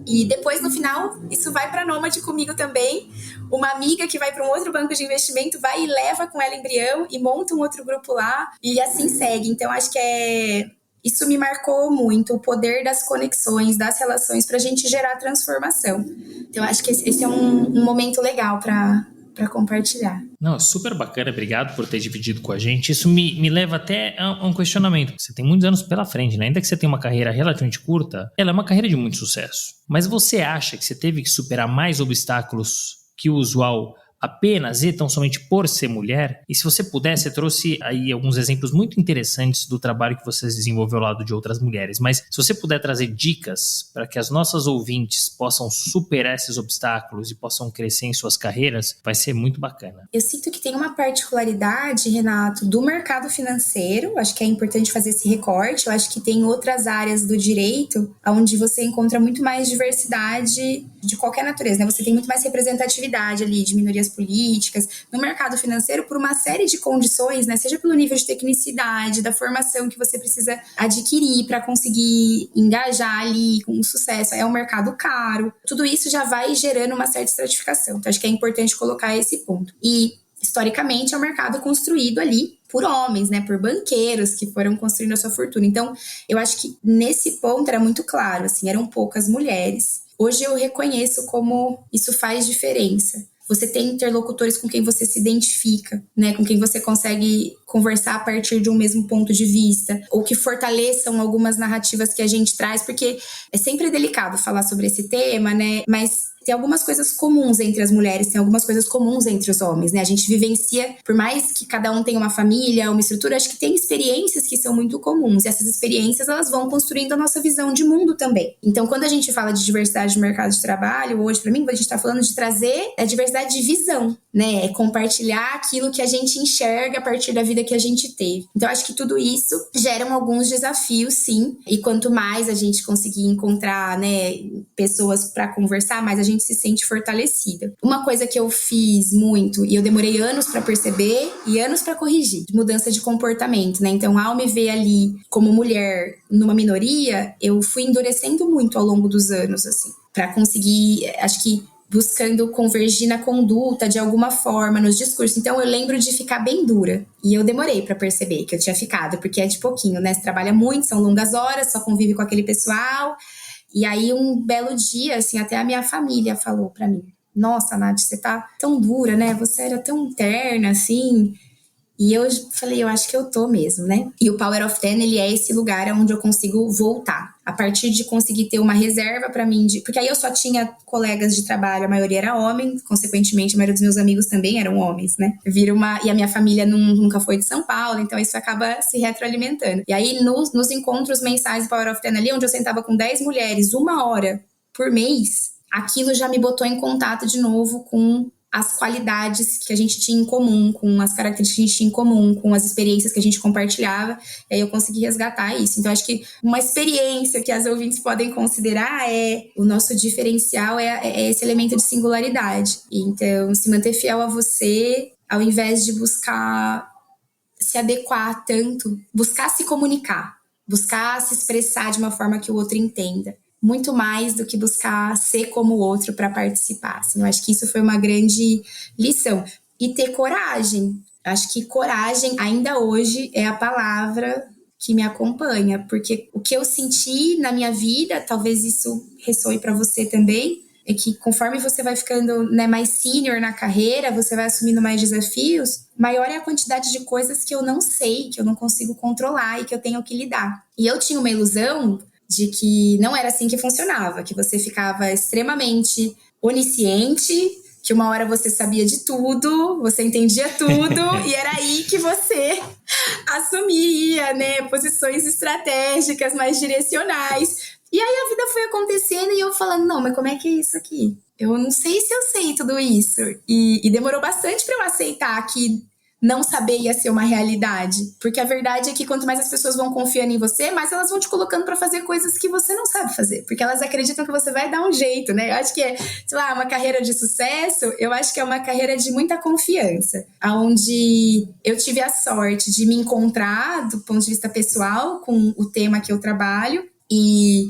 E depois, no final, isso vai para a Nômade comigo também. Uma amiga que vai para um outro banco de investimento vai e leva com ela embrião e monta um outro grupo lá e assim segue. Então, acho que isso me marcou muito, o poder das conexões, das relações para a gente gerar transformação. Então, acho que esse é um momento legal para compartilhar. Não, super bacana, obrigado por ter dividido com a gente. Isso me leva até a um questionamento. Você tem muitos anos pela frente, né? Ainda que você tenha uma carreira relativamente curta, ela é uma carreira de muito sucesso. Mas você acha que você teve que superar mais obstáculos que o usual apenas e tão somente por ser mulher? E se você puder, você trouxe aí alguns exemplos muito interessantes do trabalho que você desenvolveu ao lado de outras mulheres, mas se você puder trazer dicas para que as nossas ouvintes possam superar esses obstáculos e possam crescer em suas carreiras, vai ser muito bacana. Eu sinto que tem uma particularidade, Renato, do mercado financeiro, acho que é importante fazer esse recorte, eu acho que tem outras áreas do direito onde você encontra muito mais diversidade de qualquer natureza, né? Você tem muito mais representatividade ali de minorias políticas. No mercado financeiro, por uma série de condições, né? Seja pelo nível de tecnicidade, da formação que você precisa adquirir para conseguir engajar ali com sucesso. É um mercado caro. Tudo isso já vai gerando uma certa estratificação. Então, acho que é importante colocar esse ponto. E, historicamente, é um mercado construído ali por homens, né, por banqueiros que foram construindo a sua fortuna. Então, eu acho que nesse ponto era muito claro, assim, eram poucas mulheres. Hoje eu reconheço como isso faz diferença. Você tem interlocutores com quem você se identifica, né? Com quem você consegue conversar a partir de um mesmo ponto de vista, ou que fortaleçam algumas narrativas que a gente traz, porque é sempre delicado falar sobre esse tema, né? Mas tem algumas coisas comuns entre as mulheres, tem algumas coisas comuns entre os homens, né? A gente vivencia, por mais que cada um tenha uma família, uma estrutura, acho que tem experiências que são muito comuns. E essas experiências, elas vão construindo a nossa visão de mundo também. Então, quando a gente fala de diversidade no mercado de trabalho, hoje, pra mim, a gente tá falando de trazer a diversidade de visão, né? É compartilhar aquilo que a gente enxerga a partir da vida que a gente teve. Então, acho que tudo isso geram alguns desafios, sim. E quanto mais a gente conseguir encontrar, né, pessoas para conversar, mais a gente se sente fortalecida. Uma coisa que eu fiz muito, e eu demorei anos para perceber e anos para corrigir, de mudança de comportamento, né? Então, ao me ver ali como mulher numa minoria, eu fui endurecendo muito ao longo dos anos, assim, para conseguir, acho que buscando convergir na conduta de alguma forma, nos discursos. Então, eu lembro de ficar bem dura. E eu demorei para perceber que eu tinha ficado, porque é de pouquinho, né? Você trabalha muito, são longas horas, só convive com aquele pessoal. E aí, um belo dia, assim, até a minha família falou pra mim: nossa, Nath, você tá tão dura, né? Você era tão interna, assim. E eu falei, eu acho que eu tô mesmo, né? E o Power of 10, ele é esse lugar onde eu consigo voltar. A partir de conseguir ter uma reserva pra mim, porque aí eu só tinha colegas de trabalho, a maioria era homem, consequentemente a maioria dos meus amigos também eram homens, né? E a minha família nunca foi de São Paulo, então isso acaba se retroalimentando. E aí nos encontros mensais do Power of 10 ali, onde eu sentava com 10 mulheres, 1 hora por mês, aquilo já me botou em contato de novo com as qualidades que a gente tinha em comum, com as características que a gente tinha em comum, com as experiências que a gente compartilhava, e aí eu consegui resgatar isso. Então, acho que uma experiência que as ouvintes podem considerar o nosso diferencial é esse elemento de singularidade. Então, se manter fiel a você, ao invés de buscar se adequar tanto, buscar se comunicar, buscar se expressar de uma forma que o outro entenda. Muito mais do que buscar ser como o outro para participar. Assim, eu acho que isso foi uma grande lição. E ter coragem. Acho que coragem, ainda hoje, é a palavra que me acompanha. Porque o que eu senti na minha vida, talvez isso ressoe para você também, é que conforme você vai ficando, né, mais sênior na carreira, você vai assumindo mais desafios, maior é a quantidade de coisas que eu não sei, que eu não consigo controlar e que eu tenho que lidar. E eu tinha uma ilusão de que não era assim que funcionava, que você ficava extremamente onisciente, que uma hora você sabia de tudo, você entendia tudo, e era aí que você assumia, né, posições estratégicas mais direcionais. E aí a vida foi acontecendo e eu falando, não, mas como é que é isso aqui? Eu não sei se eu sei tudo isso. E demorou bastante para eu aceitar que não saber ia ser uma realidade. Porque a verdade é que quanto mais as pessoas vão confiando em você, mais elas vão te colocando pra fazer coisas que você não sabe fazer. Porque elas acreditam que você vai dar um jeito, né? Eu acho que sei lá, uma carreira de sucesso, eu acho que é uma carreira de muita confiança. Onde eu tive a sorte de me encontrar, do ponto de vista pessoal, com o tema que eu trabalho. E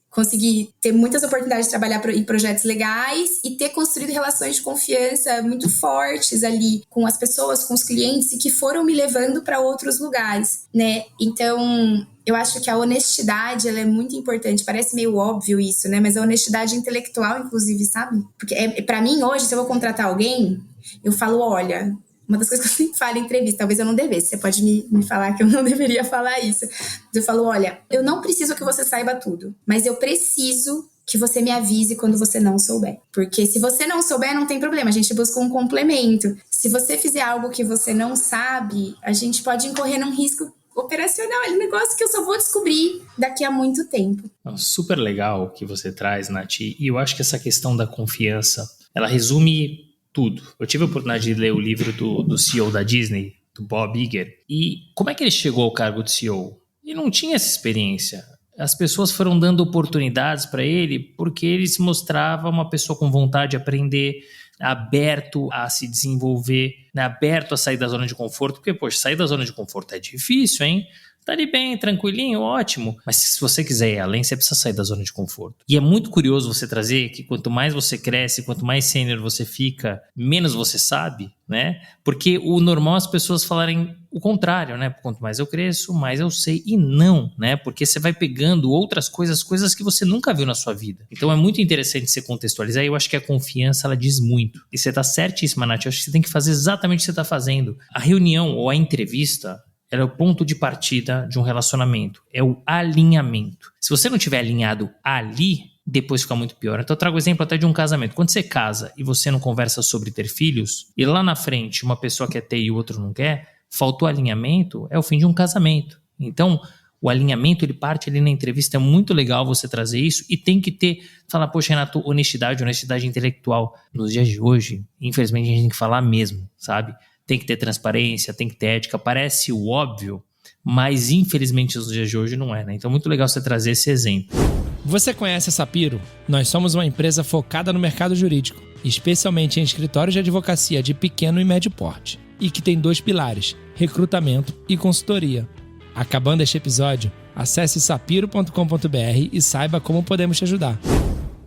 consegui ter muitas oportunidades de trabalhar em projetos legais e ter construído relações de confiança muito fortes ali com as pessoas, com os clientes, e que foram me levando para outros lugares, né? Então, eu acho que a honestidade, ela é muito importante. Parece meio óbvio isso, né? Mas a honestidade intelectual, inclusive, sabe? Porque para mim, hoje, se eu vou contratar alguém, eu falo, olha... Uma das coisas que eu sempre falo em entrevista, talvez eu não devesse, você pode me falar que eu não deveria falar isso. Eu falo, olha, eu não preciso que você saiba tudo, mas eu preciso que você me avise quando você não souber. Porque se você não souber, não tem problema, a gente busca um complemento. Se você fizer algo que você não sabe, a gente pode incorrer num risco operacional, é um negócio que eu só vou descobrir daqui a muito tempo. Super legal o que você traz, Nath, e eu acho que essa questão da confiança, ela resume tudo. Eu tive a oportunidade de ler o livro do CEO da Disney, do Bob Iger, e como é que ele chegou ao cargo de CEO? Ele não tinha essa experiência. As pessoas foram dando oportunidades para ele porque ele se mostrava uma pessoa com vontade de aprender, aberto a se desenvolver, né, aberto a sair da zona de conforto, porque, poxa, sair da zona de conforto é difícil, hein? Tá ali bem, tranquilinho, ótimo. Mas se você quiser ir além, você precisa sair da zona de conforto. E é muito curioso você trazer que quanto mais você cresce, quanto mais sênior você fica, menos você sabe, né? Porque o normal é as pessoas falarem o contrário, né? Quanto mais eu cresço, mais eu sei. E não, né? Porque você vai pegando outras coisas que você nunca viu na sua vida. Então é muito interessante você contextualizar. E eu acho que a confiança, ela diz muito. E você tá certíssima, Nath. Eu acho que você tem que fazer exatamente o que você tá fazendo. A reunião ou a entrevista, ela é o ponto de partida de um relacionamento. É o alinhamento. Se você não tiver alinhado ali, depois fica muito pior. Então eu trago o exemplo até de um casamento. Quando você casa e você não conversa sobre ter filhos, e lá na frente uma pessoa quer ter e o outro não quer, faltou alinhamento, é o fim de um casamento. Então, o alinhamento, ele parte ali na entrevista, é muito legal você trazer isso, e tem que ter, falar, poxa, Renato, honestidade intelectual. Nos dias de hoje, infelizmente, a gente tem que falar mesmo, sabe? Tem que ter transparência, tem que ter ética, parece o óbvio, mas infelizmente nos dias de hoje não é, né? Então, muito legal você trazer esse exemplo. Você conhece a Sapiro? Nós somos uma empresa focada no mercado jurídico, especialmente em escritórios de advocacia de pequeno e médio porte, e que tem 2 pilares, recrutamento e consultoria. Acabando este episódio, acesse sapiro.com.br e saiba como podemos te ajudar.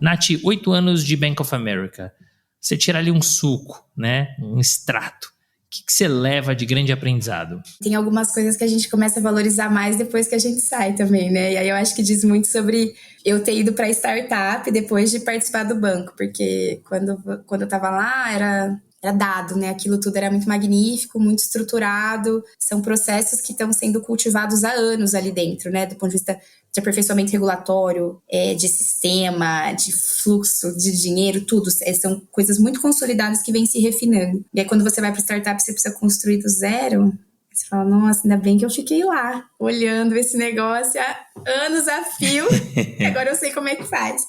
Nath, 8 anos de Bank of America. Você tira ali um suco, né? Um extrato. O que você leva de grande aprendizado? Tem algumas coisas que a gente começa a valorizar mais depois que a gente sai também, né? E aí eu acho que diz muito sobre eu ter ido para startup depois de participar do banco, porque quando eu estava lá era dado, né? Aquilo tudo era muito magnífico, muito estruturado. São processos que estão sendo cultivados há anos ali dentro, né? Do ponto de vista de aperfeiçoamento regulatório, de sistema, de fluxo de dinheiro, tudo. São coisas muito consolidadas que vêm se refinando. E aí quando você vai para startup, você precisa construir do zero. Você fala, nossa, ainda bem que eu fiquei lá, olhando esse negócio há anos a fio. Agora eu sei como é que faz.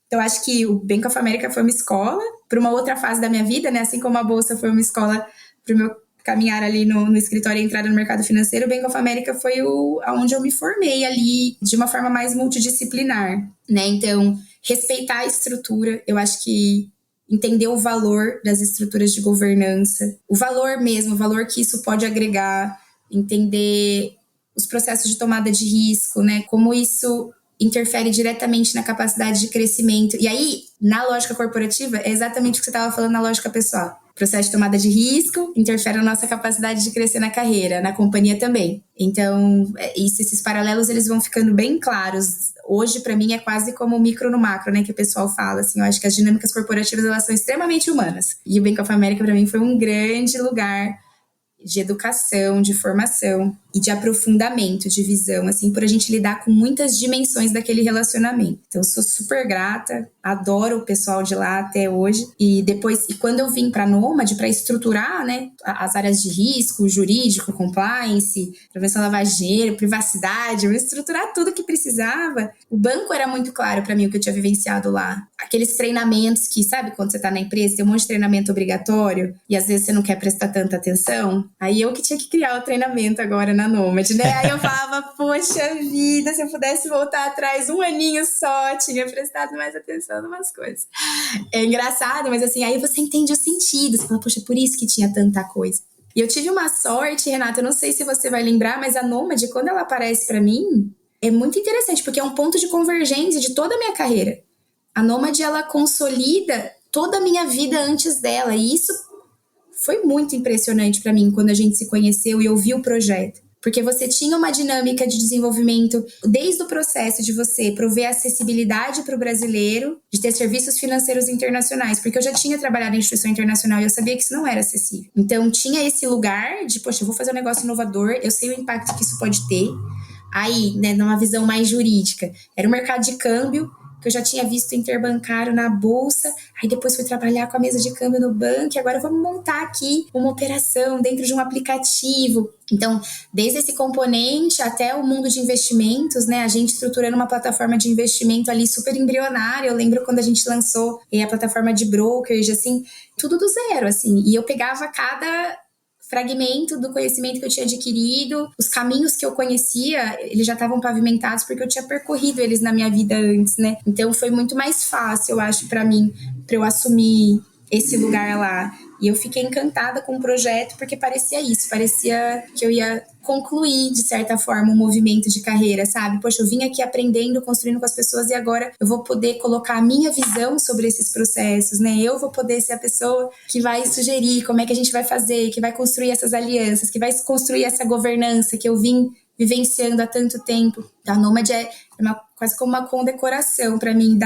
Então, acho que o Bank of America foi uma escola para uma outra fase da minha vida, né? Assim como a Bolsa foi uma escola para o meu caminhar ali no escritório e entrada no mercado financeiro, o Bank of America foi onde eu me formei ali de uma forma mais multidisciplinar, né? Então, respeitar a estrutura, eu acho que entender o valor das estruturas de governança, o valor mesmo, o valor que isso pode agregar, entender os processos de tomada de risco, né? Como isso interfere diretamente na capacidade de crescimento. E aí, na lógica corporativa, é exatamente o que você estava falando na lógica pessoal. O processo de tomada de risco interfere na nossa capacidade de crescer na carreira, na companhia também. Então, esses paralelos, eles vão ficando bem claros. Hoje, para mim, é quase como o micro no macro, né, que o pessoal fala. Assim, eu acho que as dinâmicas corporativas, elas são extremamente humanas. E o Bank of America, para mim, foi um grande lugar de educação, de formação e de aprofundamento, de visão, assim, por a gente lidar com muitas dimensões daquele relacionamento. Então, sou super grata, adoro o pessoal de lá até hoje. E quando eu vim para a Nômade, para estruturar, né, as áreas de risco, jurídico, compliance, prevenção da lavagem de dinheiro, privacidade, eu estruturar tudo que precisava. O banco era muito claro para mim o que eu tinha vivenciado lá. Aqueles treinamentos que, sabe, quando você está na empresa, tem um monte de treinamento obrigatório e às vezes você não quer prestar tanta atenção. Aí eu que tinha que criar o treinamento agora na Nômade, né? Aí eu falava, poxa vida, se eu pudesse voltar atrás 1 aninho só, tinha prestado mais atenção em umas coisas. É engraçado, mas assim, aí você entende o sentido. Você fala, poxa, por isso que tinha tanta coisa. E eu tive uma sorte, Renata, eu não sei se você vai lembrar, mas a Nômade, quando ela aparece pra mim, é muito interessante, porque é um ponto de convergência de toda a minha carreira. A Nômade, ela consolida toda a minha vida antes dela, e isso foi muito impressionante para mim quando a gente se conheceu e eu vi o projeto. Porque você tinha uma dinâmica de desenvolvimento desde o processo de você prover acessibilidade para o brasileiro, de ter serviços financeiros internacionais, porque eu já tinha trabalhado em instituição internacional e eu sabia que isso não era acessível. Então tinha esse lugar de, poxa, eu vou fazer um negócio inovador, eu sei o impacto que isso pode ter. Aí, né, numa visão mais jurídica, era um mercado de câmbio, que eu já tinha visto interbancário na bolsa, aí depois fui trabalhar com a mesa de câmbio no banco, e agora vamos montar aqui uma operação dentro de um aplicativo. Então, desde esse componente até o mundo de investimentos, né, a gente estruturando uma plataforma de investimento ali super embrionária. Eu lembro quando a gente lançou a plataforma de brokerage, assim, tudo do zero, assim, e eu pegava cada fragmento do conhecimento que eu tinha adquirido, os caminhos que eu conhecia, eles já estavam pavimentados porque eu tinha percorrido eles na minha vida antes, né? Então foi muito mais fácil, eu acho, para mim, para eu assumir esse lugar lá. E eu fiquei encantada com o projeto porque parecia isso, parecia que eu ia concluir, de certa forma, um movimento de carreira, sabe? Poxa, eu vim aqui aprendendo, construindo com as pessoas e agora eu vou poder colocar a minha visão sobre esses processos, né? Eu vou poder ser a pessoa que vai sugerir como é que a gente vai fazer, que vai construir essas alianças, que vai construir essa governança que eu vim vivenciando há tanto tempo. A Nômade é quase como uma condecoração para mim,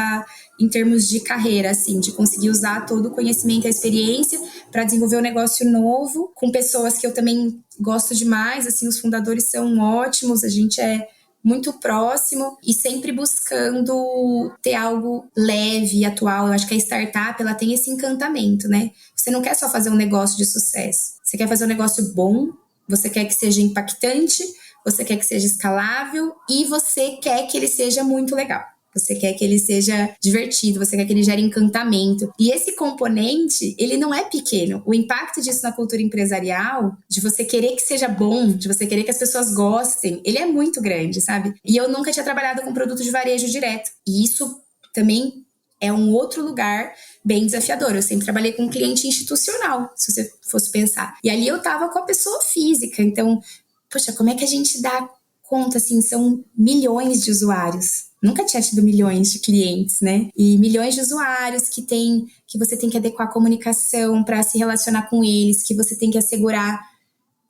em termos de carreira, assim, de conseguir usar todo o conhecimento e a experiência para desenvolver um negócio novo, com pessoas que eu também gosto demais, assim, os fundadores são ótimos, a gente é muito próximo e sempre buscando ter algo leve e atual. Eu acho que a startup, ela tem esse encantamento, né? Você não quer só fazer um negócio de sucesso, você quer fazer um negócio bom, você quer que seja impactante, você quer que seja escalável e você quer que ele seja muito legal. Você quer que ele seja divertido, você quer que ele gere encantamento. E esse componente, ele não é pequeno. O impacto disso na cultura empresarial, de você querer que seja bom, de você querer que as pessoas gostem, ele é muito grande, sabe? E eu nunca tinha trabalhado com produto de varejo direto. E isso também é um outro lugar bem desafiador. Eu sempre trabalhei com cliente institucional, se você fosse pensar. E ali eu tava com a pessoa física, então... Poxa, como é que a gente dá conta, assim, são milhões de usuários. Nunca tinha tido milhões de clientes, né? E milhões de usuários que você tem que adequar a comunicação para se relacionar com eles, que você tem que assegurar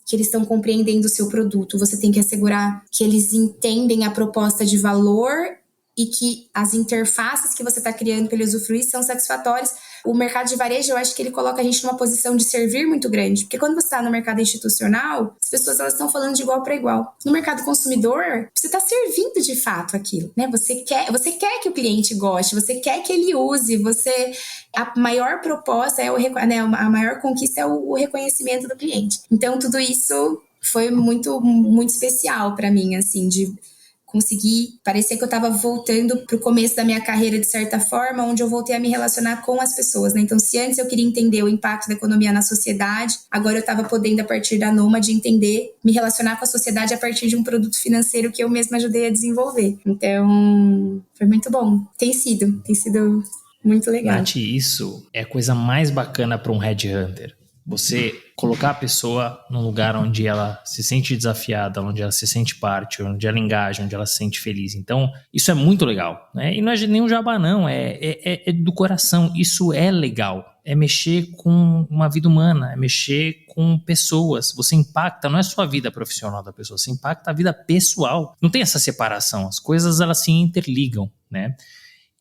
que eles estão compreendendo o seu produto, você tem que assegurar que eles entendem a proposta de valor e que as interfaces que você está criando para ele usufruir são satisfatórias. O mercado de varejo, eu acho que ele coloca a gente numa posição de servir muito grande, porque quando você está no mercado institucional, as pessoas elas estão falando de igual para igual. No mercado consumidor, você está servindo de fato aquilo, né? Você quer que o cliente goste, você quer que ele use, a maior proposta a maior conquista é o reconhecimento do cliente. Então tudo isso foi muito, muito especial para mim, assim, de consegui, parecia que eu estava voltando para o começo da minha carreira de certa forma, onde eu voltei a me relacionar com as pessoas, né? Então, se antes eu queria entender o impacto da economia na sociedade, agora eu estava podendo, a partir da Nômade, entender, me relacionar com a sociedade a partir de um produto financeiro que eu mesma ajudei a desenvolver. Então, foi muito bom. Tem sido muito legal. Nath, isso é a coisa mais bacana para um headhunter. Você colocar a pessoa num lugar onde ela se sente desafiada, onde ela se sente parte, onde ela engaja, onde ela se sente feliz. Então, isso é muito legal, né? E não é nenhum jabá, não. É do coração. Isso é legal. É mexer com uma vida humana, é mexer com pessoas. Você impacta, não é só a vida profissional da pessoa, você impacta a vida pessoal. Não tem essa separação. As coisas, elas se interligam, né?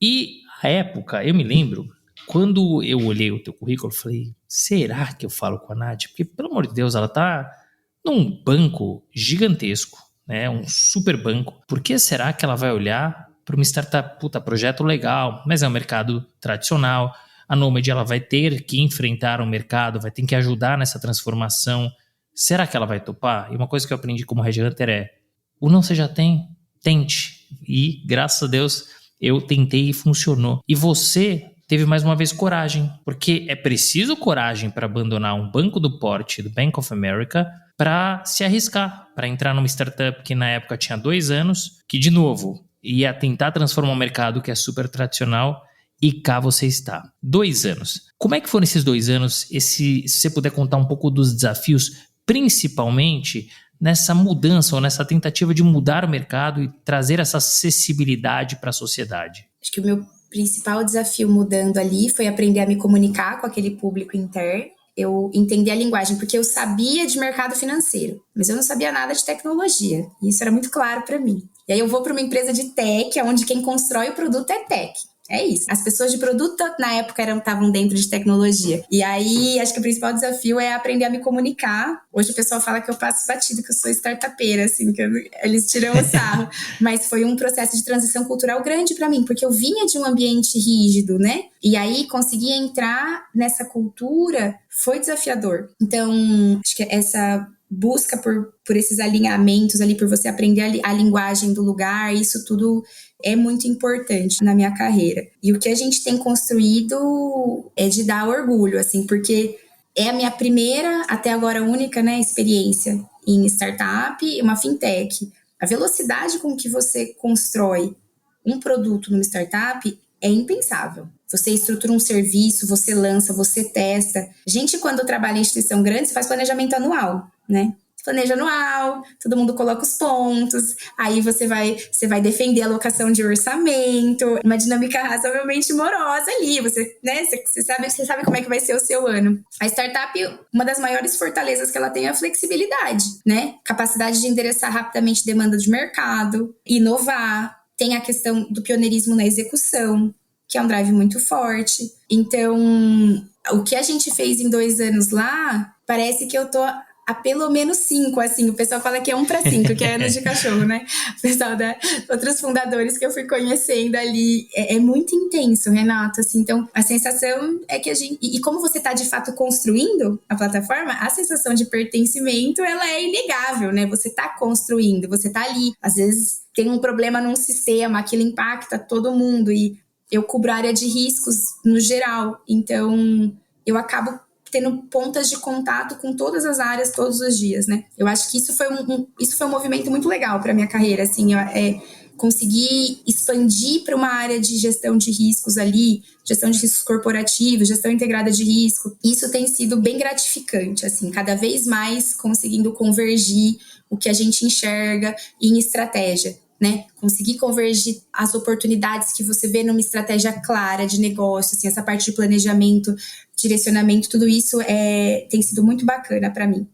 E a época, eu me lembro... Quando eu olhei o teu currículo, eu falei, será que eu falo com a Nath? Porque, pelo amor de Deus, ela tá num banco gigantesco, né? Um super banco. Por que será que ela vai olhar para uma startup? Puta, projeto legal, mas é um mercado tradicional. A Nômade, ela vai ter que enfrentar o mercado, vai ter que ajudar nessa transformação. Será que ela vai topar? E uma coisa que eu aprendi como headhunter é, o não você já tem, tente. E, graças a Deus, eu tentei e funcionou. E você... teve mais uma vez coragem, porque é preciso coragem para abandonar um banco do porte do Bank of America para se arriscar, para entrar numa startup que na época tinha 2 anos, que de novo ia tentar transformar um mercado que é super tradicional e cá você está. 2 anos. Como é que foram esses 2 anos? Se você puder contar um pouco dos desafios, principalmente nessa mudança ou nessa tentativa de mudar o mercado e trazer essa acessibilidade para a sociedade. Acho que o meu principal desafio mudando ali foi aprender a me comunicar com aquele público interno. Eu entendi a linguagem, porque eu sabia de mercado financeiro, mas eu não sabia nada de tecnologia. E isso era muito claro para mim. E aí eu vou para uma empresa de tech, onde quem constrói o produto é tech. É isso. As pessoas de produto, na época, estavam dentro de tecnologia. E aí, acho que o principal desafio é aprender a me comunicar. Hoje o pessoal fala que eu passo batido, que eu sou startupeira, assim, que eles tiram o sarro. Mas foi um processo de transição cultural grande pra mim, porque eu vinha de um ambiente rígido, né? E aí, conseguir entrar nessa cultura foi desafiador. Então, acho que essa busca por esses alinhamentos ali, por você aprender a linguagem do lugar, isso tudo é muito importante na minha carreira. E o que a gente tem construído é de dar orgulho, assim, porque é a minha primeira, até agora única, né, experiência em startup e uma fintech. A velocidade com que você constrói um produto numa startup é impensável. Você estrutura um serviço, você lança, você testa. A gente, quando trabalha em instituição grande, você faz planejamento anual, né? Planeja anual, todo mundo coloca os pontos, aí você vai defender a alocação de orçamento, uma dinâmica razoavelmente morosa ali, você sabe como é que vai ser o seu ano. A startup, uma das maiores fortalezas que ela tem é a flexibilidade, né? Capacidade de endereçar rapidamente demanda de mercado, inovar, tem a questão do pioneirismo na execução, que é um drive muito forte. Então, o que a gente fez em 2 anos lá, parece que eu tô a pelo menos 5, assim, o pessoal fala que é 1 para 5, que é anos de cachorro, né? O pessoal outros fundadores que eu fui conhecendo ali, é muito intenso, Renato, assim, então a sensação é que a gente, e como você tá de fato construindo a plataforma, a sensação de pertencimento, ela é inegável, né? Você tá construindo, você tá ali, às vezes tem um problema num sistema, aquilo impacta todo mundo, e eu cubro a área de riscos no geral, então eu acabo tendo pontas de contato com todas as áreas todos os dias, né? Eu acho que isso foi um movimento muito legal para minha carreira, assim, conseguir expandir para uma área de gestão de riscos ali, gestão de riscos corporativos, gestão integrada de risco. Isso tem sido bem gratificante, assim, cada vez mais conseguindo convergir o que a gente enxerga em estratégia, né? Conseguir convergir as oportunidades que você vê numa estratégia clara de negócio, assim, essa parte de planejamento, direcionamento, tudo isso tem sido muito bacana para mim.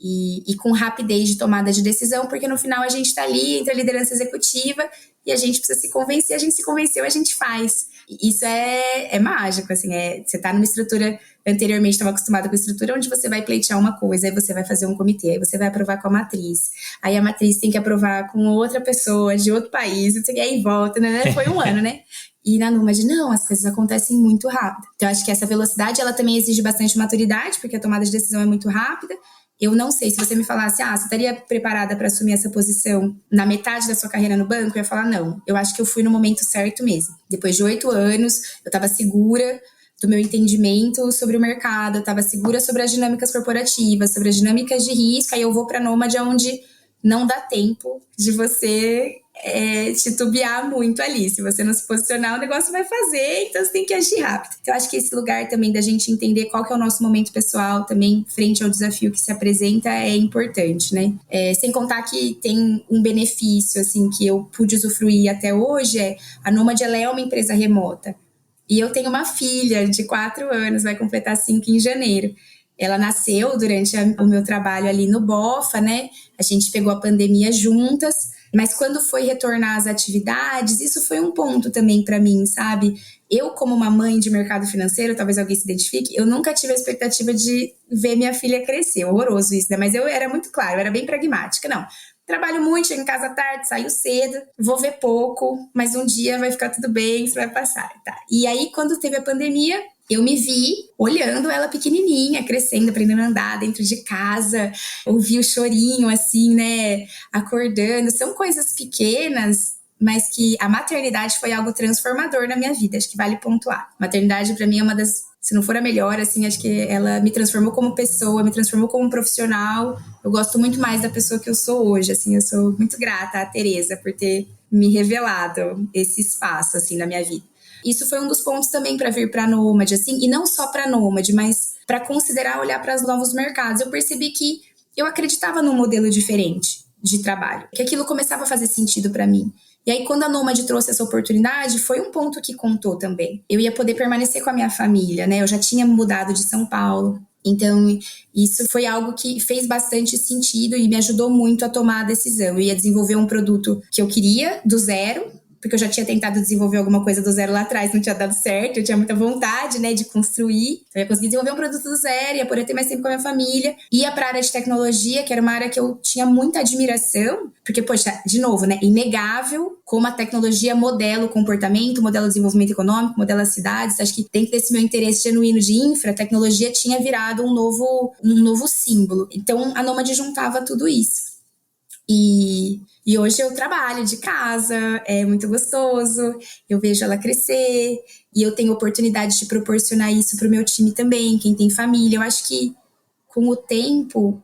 E com rapidez de tomada de decisão, porque no final a gente está ali entre a liderança executiva e a gente precisa se convencer, a gente se convenceu, a gente faz. E isso é mágico, assim, você está numa estrutura, anteriormente estava acostumado com a estrutura onde você vai pleitear uma coisa, aí você vai fazer um comitê, aí você vai aprovar com a matriz, aí a matriz tem que aprovar com outra pessoa de outro país, e aí volta, né? Foi 1 ano, né? E na Nomad, não, as coisas acontecem muito rápido. Então, eu acho que essa velocidade, ela também exige bastante maturidade, porque a tomada de decisão é muito rápida. Eu não sei, se você me falasse, você estaria preparada para assumir essa posição na metade da sua carreira no banco? Eu ia falar, não. Eu acho que eu fui no momento certo mesmo. Depois de 8 anos, eu estava segura do meu entendimento sobre o mercado, eu estava segura sobre as dinâmicas corporativas, sobre as dinâmicas de risco, aí eu vou para a Nomad, onde não dá tempo de você titubear muito ali. Se você não se posicionar, o negócio vai fazer, então você tem que agir rápido. Então, eu acho que esse lugar também da gente entender qual que é o nosso momento pessoal também, frente ao desafio que se apresenta, é importante, né? Sem contar que tem um benefício, assim, que eu pude usufruir até hoje, a Nomad, ela é uma empresa remota. E eu tenho uma filha de 4 anos, vai completar 5 em janeiro. Ela nasceu durante o meu trabalho ali no BOFA, né? A gente pegou a pandemia juntas, mas quando foi retornar às atividades, isso foi um ponto também para mim, sabe? Eu, como uma mãe de mercado financeiro, talvez alguém se identifique, eu nunca tive a expectativa de ver minha filha crescer. Horroroso isso, né? Mas eu era muito claro, eu era bem pragmática. Não, trabalho muito, chego em casa à tarde, saio cedo, vou ver pouco, mas um dia vai ficar tudo bem, isso vai passar, tá? E aí, quando teve a pandemia, eu me vi olhando ela pequenininha, crescendo, aprendendo a andar dentro de casa, ouvi o chorinho, assim, né, acordando. São coisas pequenas, mas que a maternidade foi algo transformador na minha vida, acho que vale pontuar. Maternidade, para mim, é uma das, se não for a melhor, assim, acho que ela me transformou como pessoa, me transformou como profissional. Eu gosto muito mais da pessoa que eu sou hoje, assim, eu sou muito grata à Tereza por ter me revelado esse espaço, assim, na minha vida. Isso foi um dos pontos também para vir para a Nomad, assim, e não só para a Nomad, mas para considerar olhar para os novos mercados. Eu percebi que eu acreditava num modelo diferente de trabalho, que aquilo começava a fazer sentido para mim. E aí, quando a Nomad trouxe essa oportunidade, foi um ponto que contou também. Eu ia poder permanecer com a minha família, né? Eu já tinha mudado de São Paulo. Então, isso foi algo que fez bastante sentido e me ajudou muito a tomar a decisão. Eu ia desenvolver um produto que eu queria, do zero, porque eu já tinha tentado desenvolver alguma coisa do zero lá atrás, não tinha dado certo, eu tinha muita vontade, né, de construir. Então, eu ia conseguir desenvolver um produto do zero, ia poder ter mais tempo com a minha família, ia para a área de tecnologia, que era uma área que eu tinha muita admiração, porque, poxa, de novo, né, inegável como a tecnologia modela o comportamento, modela o desenvolvimento econômico, modela as cidades. Acho que dentro desse meu interesse genuíno de infra, a tecnologia tinha virado um novo símbolo. Então, a Nomad juntava tudo isso. E hoje eu trabalho de casa, é muito gostoso, eu vejo ela crescer e eu tenho oportunidade de proporcionar isso para o meu time também, quem tem família. Eu acho que com o tempo,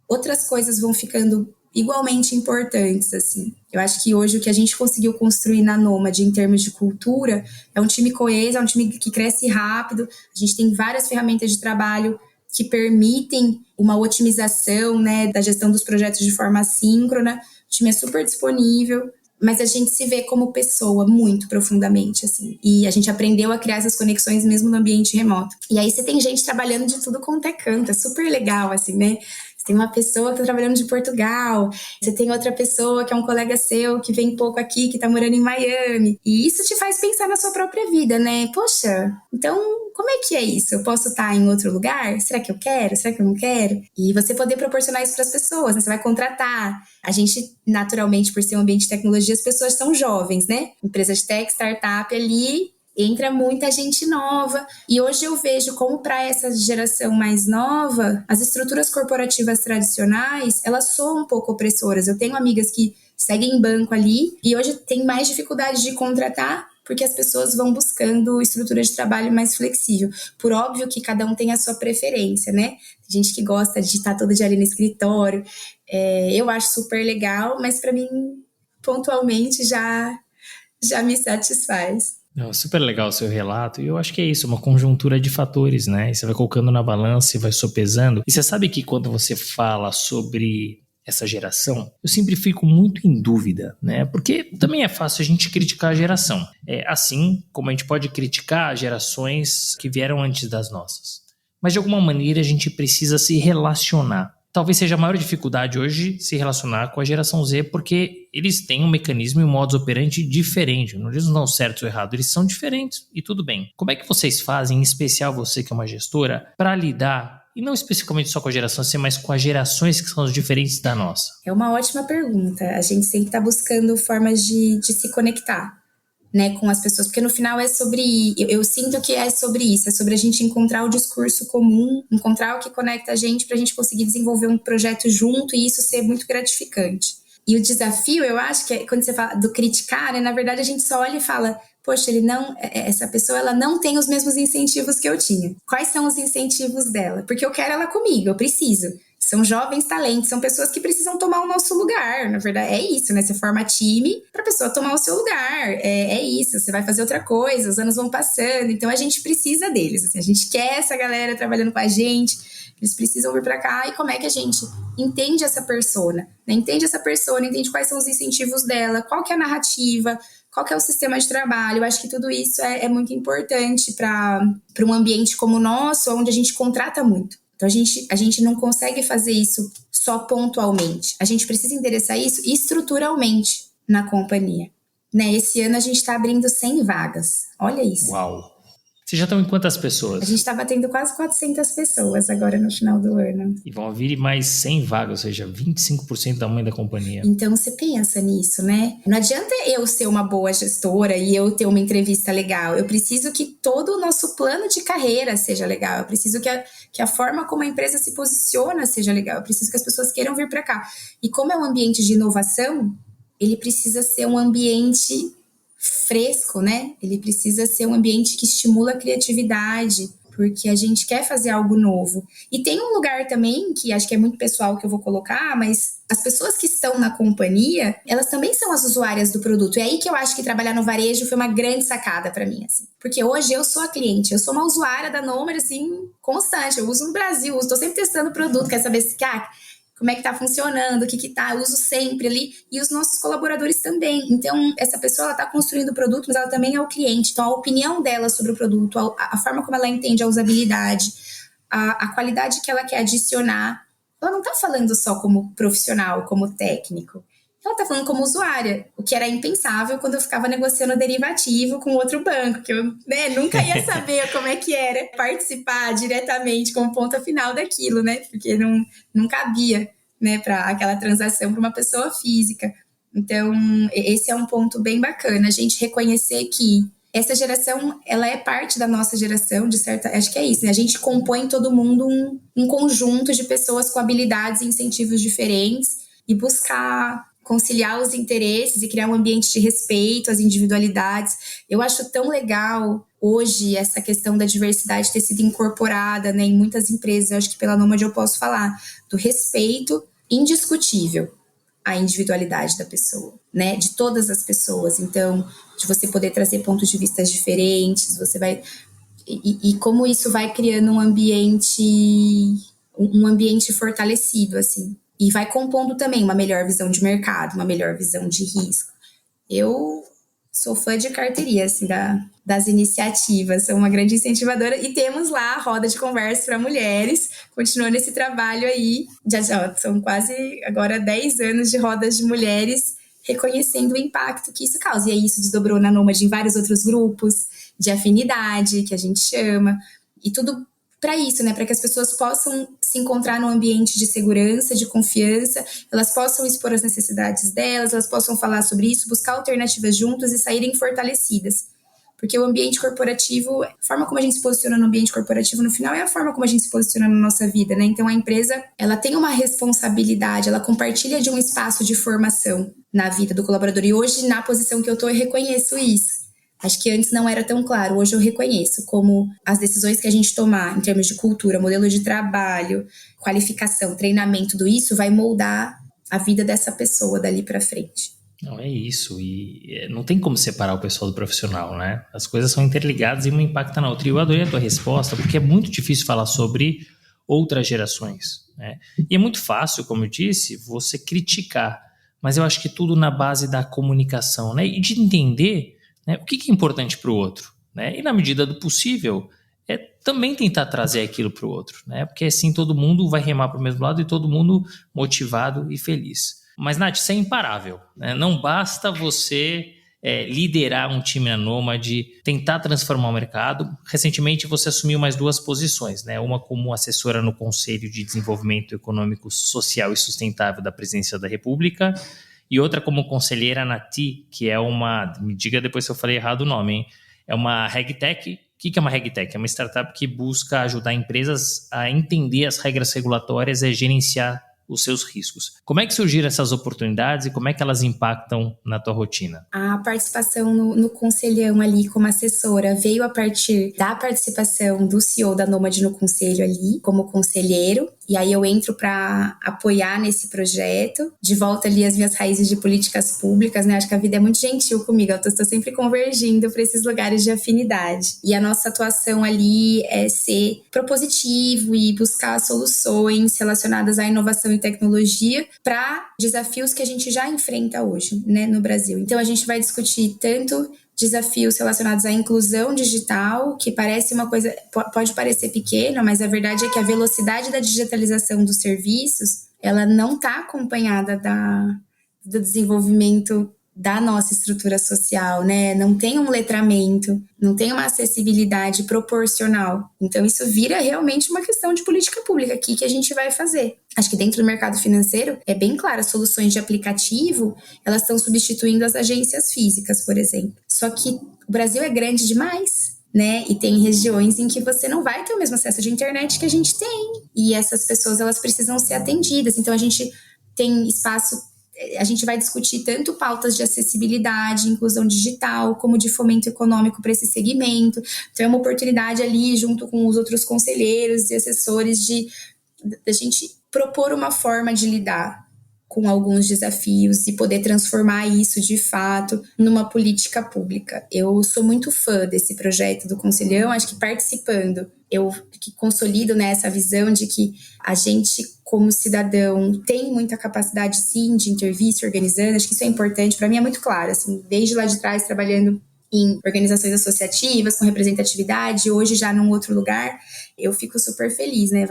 outras coisas vão ficando igualmente importantes, assim. Eu acho que hoje o que a gente conseguiu construir na Nômade em termos de cultura é um time coeso, é um time que cresce rápido, a gente tem várias ferramentas de trabalho que permitem uma otimização, né, da gestão dos projetos de forma assíncrona, o time é super disponível, mas a gente se vê como pessoa muito profundamente, assim, e a gente aprendeu a criar essas conexões mesmo no ambiente remoto. E aí você tem gente trabalhando de tudo quanto é canto, é super legal, assim, né? Você tem uma pessoa que está trabalhando de Portugal, você tem outra pessoa que é um colega seu que vem pouco aqui, que está morando em Miami. E isso te faz pensar na sua própria vida, né? Poxa, então como é que é isso? Eu posso estar em outro lugar? Será que eu quero? Será que eu não quero? E você poder proporcionar isso para as pessoas, né? Você vai contratar. A gente, naturalmente, por ser um ambiente de tecnologia, as pessoas são jovens, né? Empresa de tech, startup ali, entra muita gente nova, e hoje eu vejo como para essa geração mais nova, as estruturas corporativas tradicionais, elas soam um pouco opressoras. Eu tenho amigas que seguem em banco ali, e hoje tem mais dificuldade de contratar, porque as pessoas vão buscando estrutura de trabalho mais flexível. Por óbvio que cada um tem a sua preferência, né? Tem gente que gosta de estar todo dia ali no escritório, eu acho super legal, mas para mim, pontualmente, já me satisfaz. Não, super legal o seu relato, e eu acho que é isso, uma conjuntura de fatores, né? E você vai colocando na balança e vai sopesando. E você sabe que quando você fala sobre essa geração, eu sempre fico muito em dúvida, né? Porque também é fácil a gente criticar a geração. Assim como a gente pode criticar gerações que vieram antes das nossas. Mas de alguma maneira a gente precisa se relacionar. Talvez seja a maior dificuldade hoje se relacionar com a geração Z, porque eles têm um mecanismo e um modus operandi diferente. Eles não estão certos ou errados, eles são diferentes e tudo bem. Como é que vocês fazem, em especial você que é uma gestora, para lidar, e não especificamente só com a geração Z, mas com as gerações que são as diferentes da nossa? É uma ótima pergunta. A gente sempre está buscando formas de se conectar, né, com as pessoas, porque no final é sobre, eu sinto que é sobre isso, é sobre a gente encontrar o discurso comum, encontrar o que conecta a gente pra gente conseguir desenvolver um projeto junto e isso ser muito gratificante. E o desafio, eu acho que é quando você fala do criticar, né, na verdade a gente só olha e fala, poxa, essa pessoa ela não tem os mesmos incentivos que eu tinha. Quais são os incentivos dela? Porque eu quero ela comigo, eu preciso. São jovens talentos, são pessoas que precisam tomar o nosso lugar. Na verdade, é isso, né? Você forma time pra pessoa tomar o seu lugar. É isso, você vai fazer outra coisa, os anos vão passando. Então, a gente precisa deles. Assim, a gente quer essa galera trabalhando com a gente. Eles precisam vir pra cá. E como é que a gente entende essa persona? Né? Entende essa persona, entende quais são os incentivos dela, qual que é a narrativa, qual que é o sistema de trabalho. Eu acho que tudo isso é muito importante para um ambiente como o nosso, onde a gente contrata muito. Então, a gente não consegue fazer isso só pontualmente. A gente precisa endereçar isso estruturalmente na companhia. Né? Esse ano a gente está abrindo 100 vagas. Olha isso. Uau! Vocês já estão em quantas pessoas? A gente está batendo quase 400 pessoas agora no final do ano. E vão vir mais 100 vagas, ou seja, 25% da tamanho da companhia. Então você pensa nisso, né? Não adianta eu ser uma boa gestora e eu ter uma entrevista legal. Eu preciso que todo o nosso plano de carreira seja legal. Eu preciso que a forma como a empresa se posiciona seja legal. Eu preciso que as pessoas queiram vir para cá. E como é um ambiente de inovação, ele precisa ser um ambiente fresco, né? Ele precisa ser um ambiente que estimula a criatividade, porque a gente quer fazer algo novo. E tem um lugar também, que acho que é muito pessoal que eu vou colocar, mas as pessoas que estão na companhia, elas também são as usuárias do produto. E é aí que eu acho que trabalhar no varejo foi uma grande sacada para mim, assim. Porque hoje eu sou a cliente, eu sou uma usuária da Nômade, assim, constante. Eu uso no Brasil, estou sempre testando o produto, quero saber se... como é que tá funcionando, o que tá, eu uso sempre ali, e os nossos colaboradores também. Então, essa pessoa, ela tá construindo o produto, mas ela também é o cliente. Então, a opinião dela sobre o produto, a forma como ela entende a usabilidade, a qualidade que ela quer adicionar, ela não tá falando só como profissional, como técnico. Ela tá falando como usuária, o que era impensável quando eu ficava negociando derivativo com outro banco, que eu nunca ia saber como é que era participar diretamente como ponta final daquilo, né? Porque não cabia, né, para aquela transação para uma pessoa física. Então, esse é um ponto bem bacana, a gente reconhecer que essa geração, ela é parte da nossa geração, de certa... Acho que é isso, né? A gente compõe todo mundo um conjunto de pessoas com habilidades e incentivos diferentes e buscar conciliar os interesses e criar um ambiente de respeito às individualidades. Eu acho tão legal hoje essa questão da diversidade ter sido incorporada, né, em muitas empresas. Eu acho que pela Nômade eu posso falar do respeito indiscutível. a individualidade da pessoa, né? De todas as pessoas. Então, de você poder trazer pontos de vista diferentes, você vai... E como isso vai criando um ambiente fortalecido, assim. E vai compondo também uma melhor visão de mercado, uma melhor visão de risco. Eu sou fã de carteiria, assim, das iniciativas, sou uma grande incentivadora e temos lá a roda de conversa para mulheres, continuando esse trabalho aí, já são quase agora 10 anos de rodas de mulheres, reconhecendo o impacto que isso causa. E aí isso desdobrou na Nômade em vários outros grupos de afinidade, que a gente chama, e tudo para isso, né? Para que as pessoas possam se encontrar num ambiente de segurança, de confiança, elas possam expor as necessidades delas, elas possam falar sobre isso, buscar alternativas juntas e saírem fortalecidas. Porque o ambiente corporativo, a forma como a gente se posiciona no ambiente corporativo, no final, é a forma como a gente se posiciona na nossa vida, né? Então, a empresa, ela tem uma responsabilidade, ela compartilha de um espaço de formação na vida do colaborador. E hoje, na posição que eu tô, eu reconheço isso. Acho que antes não era tão claro, hoje eu reconheço como as decisões que a gente tomar em termos de cultura, modelo de trabalho, qualificação, treinamento, tudo isso vai moldar a vida dessa pessoa dali para frente. Não, é isso, e não tem como separar o pessoal do profissional, né? As coisas são interligadas e uma impacta na outra. E eu adorei a tua resposta, porque é muito difícil falar sobre outras gerações, né? E é muito fácil, como eu disse, você criticar, mas eu acho que tudo na base da comunicação, né? E de entender, né, o que é importante para o outro, né? E na medida do possível, também tentar trazer aquilo para o outro, né? Porque assim todo mundo vai remar para o mesmo lado e todo mundo motivado e feliz. Mas, Nath, isso é imparável, né? Não basta você liderar um time na Nômade, tentar transformar o mercado. Recentemente você assumiu mais 2 posições, né? Uma como assessora no Conselho de Desenvolvimento Econômico, Social e Sustentável da Presidência da República, e outra como conselheira na TI, que é uma... Me diga depois se eu falei errado o nome, hein? É uma RegTech. O que é uma RegTech? É uma startup que busca ajudar empresas a entender as regras regulatórias e gerenciar os seus riscos. Como é que surgiram essas oportunidades e como é que elas impactam na tua rotina? A participação no conselhão ali como assessora veio a partir da participação do CEO da Nômade no conselho ali, como conselheiro. E aí eu entro para apoiar nesse projeto, de volta ali às minhas raízes de políticas públicas, né? Acho que a vida é muito gentil comigo, eu estou sempre convergindo para esses lugares de afinidade. E a nossa atuação ali é ser propositivo e buscar soluções relacionadas à inovação e tecnologia para desafios que a gente já enfrenta hoje, né, no Brasil. Então a gente vai discutir tanto desafios relacionados à inclusão digital, que parece uma coisa, pode parecer pequena, mas a verdade é que a velocidade da digitalização dos serviços, ela não está acompanhada do desenvolvimento da nossa estrutura social, né? Não tem um letramento, não tem uma acessibilidade proporcional. Então isso vira realmente uma questão de política pública aqui que a gente vai fazer. Acho que dentro do mercado financeiro é bem claro, as soluções de aplicativo, elas estão substituindo as agências físicas, por exemplo. Só que o Brasil é grande demais, né? E tem regiões em que você não vai ter o mesmo acesso de internet que a gente tem. E essas pessoas, elas precisam ser atendidas. Então a gente tem espaço. A gente vai discutir tanto pautas de acessibilidade, inclusão digital, como de fomento econômico para esse segmento. Então é uma oportunidade ali, junto com os outros conselheiros e assessores, de a gente propor uma forma de lidar com alguns desafios e poder transformar isso, de fato, numa política pública. Eu sou muito fã desse projeto do Conselhão, acho que participando, eu que consolido, né, essa visão de que a gente, como cidadão, tem muita capacidade, sim, de intervir, se organizando. Acho que isso é importante. Para mim é muito claro, assim, desde lá de trás, trabalhando em organizações associativas, com representatividade, hoje já num outro lugar, eu fico super feliz, né?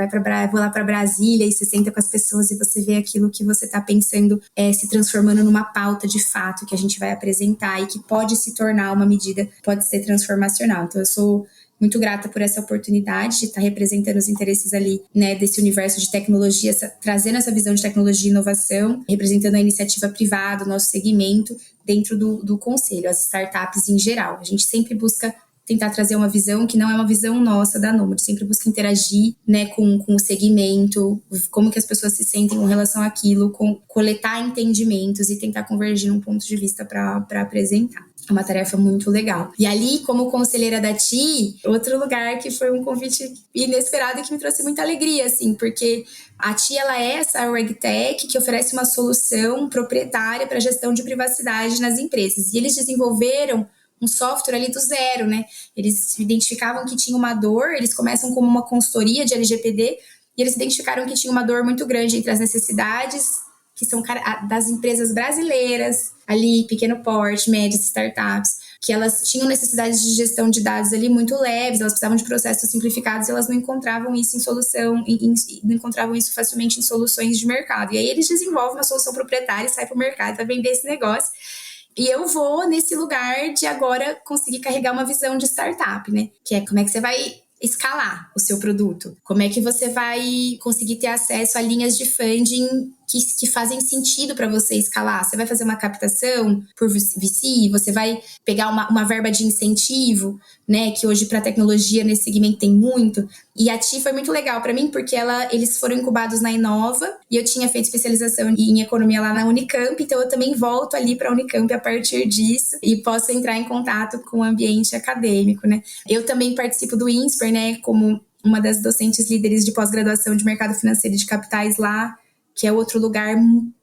Vou lá para Brasília e você senta com as pessoas e você vê aquilo que você está pensando se transformando numa pauta de fato que a gente vai apresentar e que pode se tornar uma medida, pode ser transformacional. Então eu sou muito grata por essa oportunidade de estar representando os interesses ali, né, desse universo de tecnologia, trazendo essa visão de tecnologia e inovação, representando a iniciativa privada, o nosso segmento, dentro do conselho, as startups em geral. A gente sempre busca tentar trazer uma visão que não é uma visão nossa da Nômade, sempre busca interagir, né, com o segmento, como que as pessoas se sentem com relação àquilo, coletar entendimentos e tentar convergir num ponto de vista para apresentar. É uma tarefa muito legal. E ali, como conselheira da TI, outro lugar que foi um convite inesperado e que me trouxe muita alegria, assim, porque a TI, ela é essa RegTech que oferece uma solução proprietária para gestão de privacidade nas empresas. E eles desenvolveram um software ali do zero, né? Eles identificavam que tinha uma dor, eles começam como uma consultoria de LGPD, e eles identificaram que tinha uma dor muito grande entre as necessidades que são das empresas brasileiras, ali, pequeno porte, médias, startups, que elas tinham necessidades de gestão de dados ali muito leves, elas precisavam de processos simplificados e elas não encontravam isso em solução, não encontravam isso facilmente em soluções de mercado. E aí eles desenvolvem uma solução proprietária e saem para o mercado para vender esse negócio. E eu vou nesse lugar de agora conseguir carregar uma visão de startup, né? Que é como é que você vai escalar o seu produto, como é que você vai conseguir ter acesso a linhas de funding que fazem sentido para você escalar. Você vai fazer uma captação por VC, você vai pegar uma verba de incentivo, né, que hoje para tecnologia nesse segmento tem muito. E a TI foi muito legal para mim, porque eles foram incubados na Inova, e eu tinha feito especialização em economia lá na Unicamp, então eu também volto ali para a Unicamp a partir disso, e posso entrar em contato com o ambiente acadêmico, né. Eu também participo do INSPER, né, como uma das docentes líderes de pós-graduação de mercado financeiro e de capitais lá, que é outro lugar,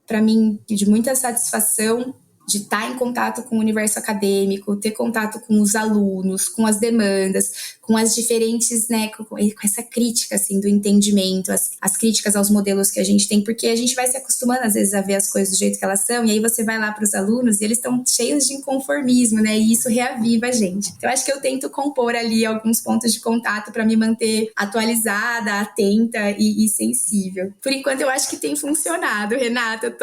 para mim, de muita satisfação, de estar em contato com o universo acadêmico, ter contato com os alunos, com as demandas, com as diferentes, né, com essa crítica, assim, do entendimento, as críticas aos modelos que a gente tem, porque a gente vai se acostumando, às vezes, a ver as coisas do jeito que elas são, e aí você vai lá para os alunos e eles estão cheios de inconformismo, né, e isso reaviva a gente. Então, eu acho que eu tento compor ali alguns pontos de contato para me manter atualizada, atenta e sensível. Por enquanto, eu acho que tem funcionado, Renata,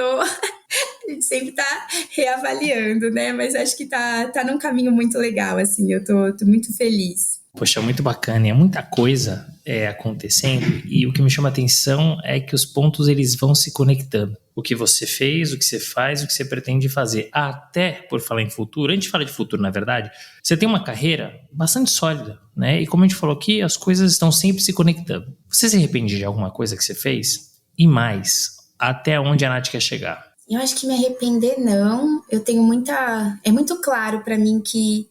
a gente sempre tá reavaliando, né? Mas acho que tá num caminho muito legal, assim. Eu tô muito feliz. Poxa, muito bacana. E é muita coisa acontecendo. E o que me chama a atenção é que os pontos, eles vão se conectando. O que você fez, o que você faz, o que você pretende fazer. Até, por falar em futuro, a gente fala de futuro, na verdade, você tem uma carreira bastante sólida, né? E como a gente falou aqui, as coisas estão sempre se conectando. Você se arrepende de alguma coisa que você fez? E mais, até onde a Nath quer chegar? Eu acho que me arrepender, não. Eu tenho muita... É muito claro para mim que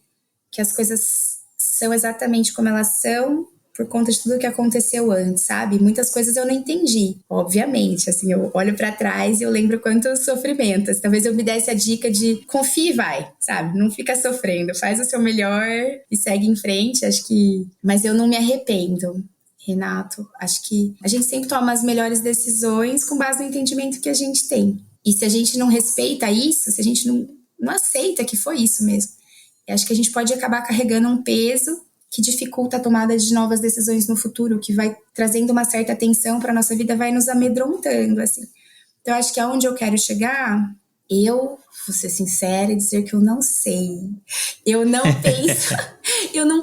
as coisas são exatamente como elas são por conta de tudo que aconteceu antes, sabe? Muitas coisas eu não entendi, obviamente. Assim, eu olho para trás e eu lembro quanto sofrimento. Talvez eu me desse a dica de confie e vai, sabe? Não fica sofrendo, faz o seu melhor e segue em frente. Acho que... Mas eu não me arrependo, Renato. Acho que a gente sempre toma as melhores decisões com base no entendimento que a gente tem. E se a gente não respeita isso, se a gente não aceita que foi isso mesmo, eu acho que a gente pode acabar carregando um peso que dificulta a tomada de novas decisões no futuro, que vai trazendo uma certa tensão para a nossa vida, vai nos amedrontando, assim. Então, eu acho que aonde eu quero chegar, eu vou ser sincera e dizer que eu não sei. Eu não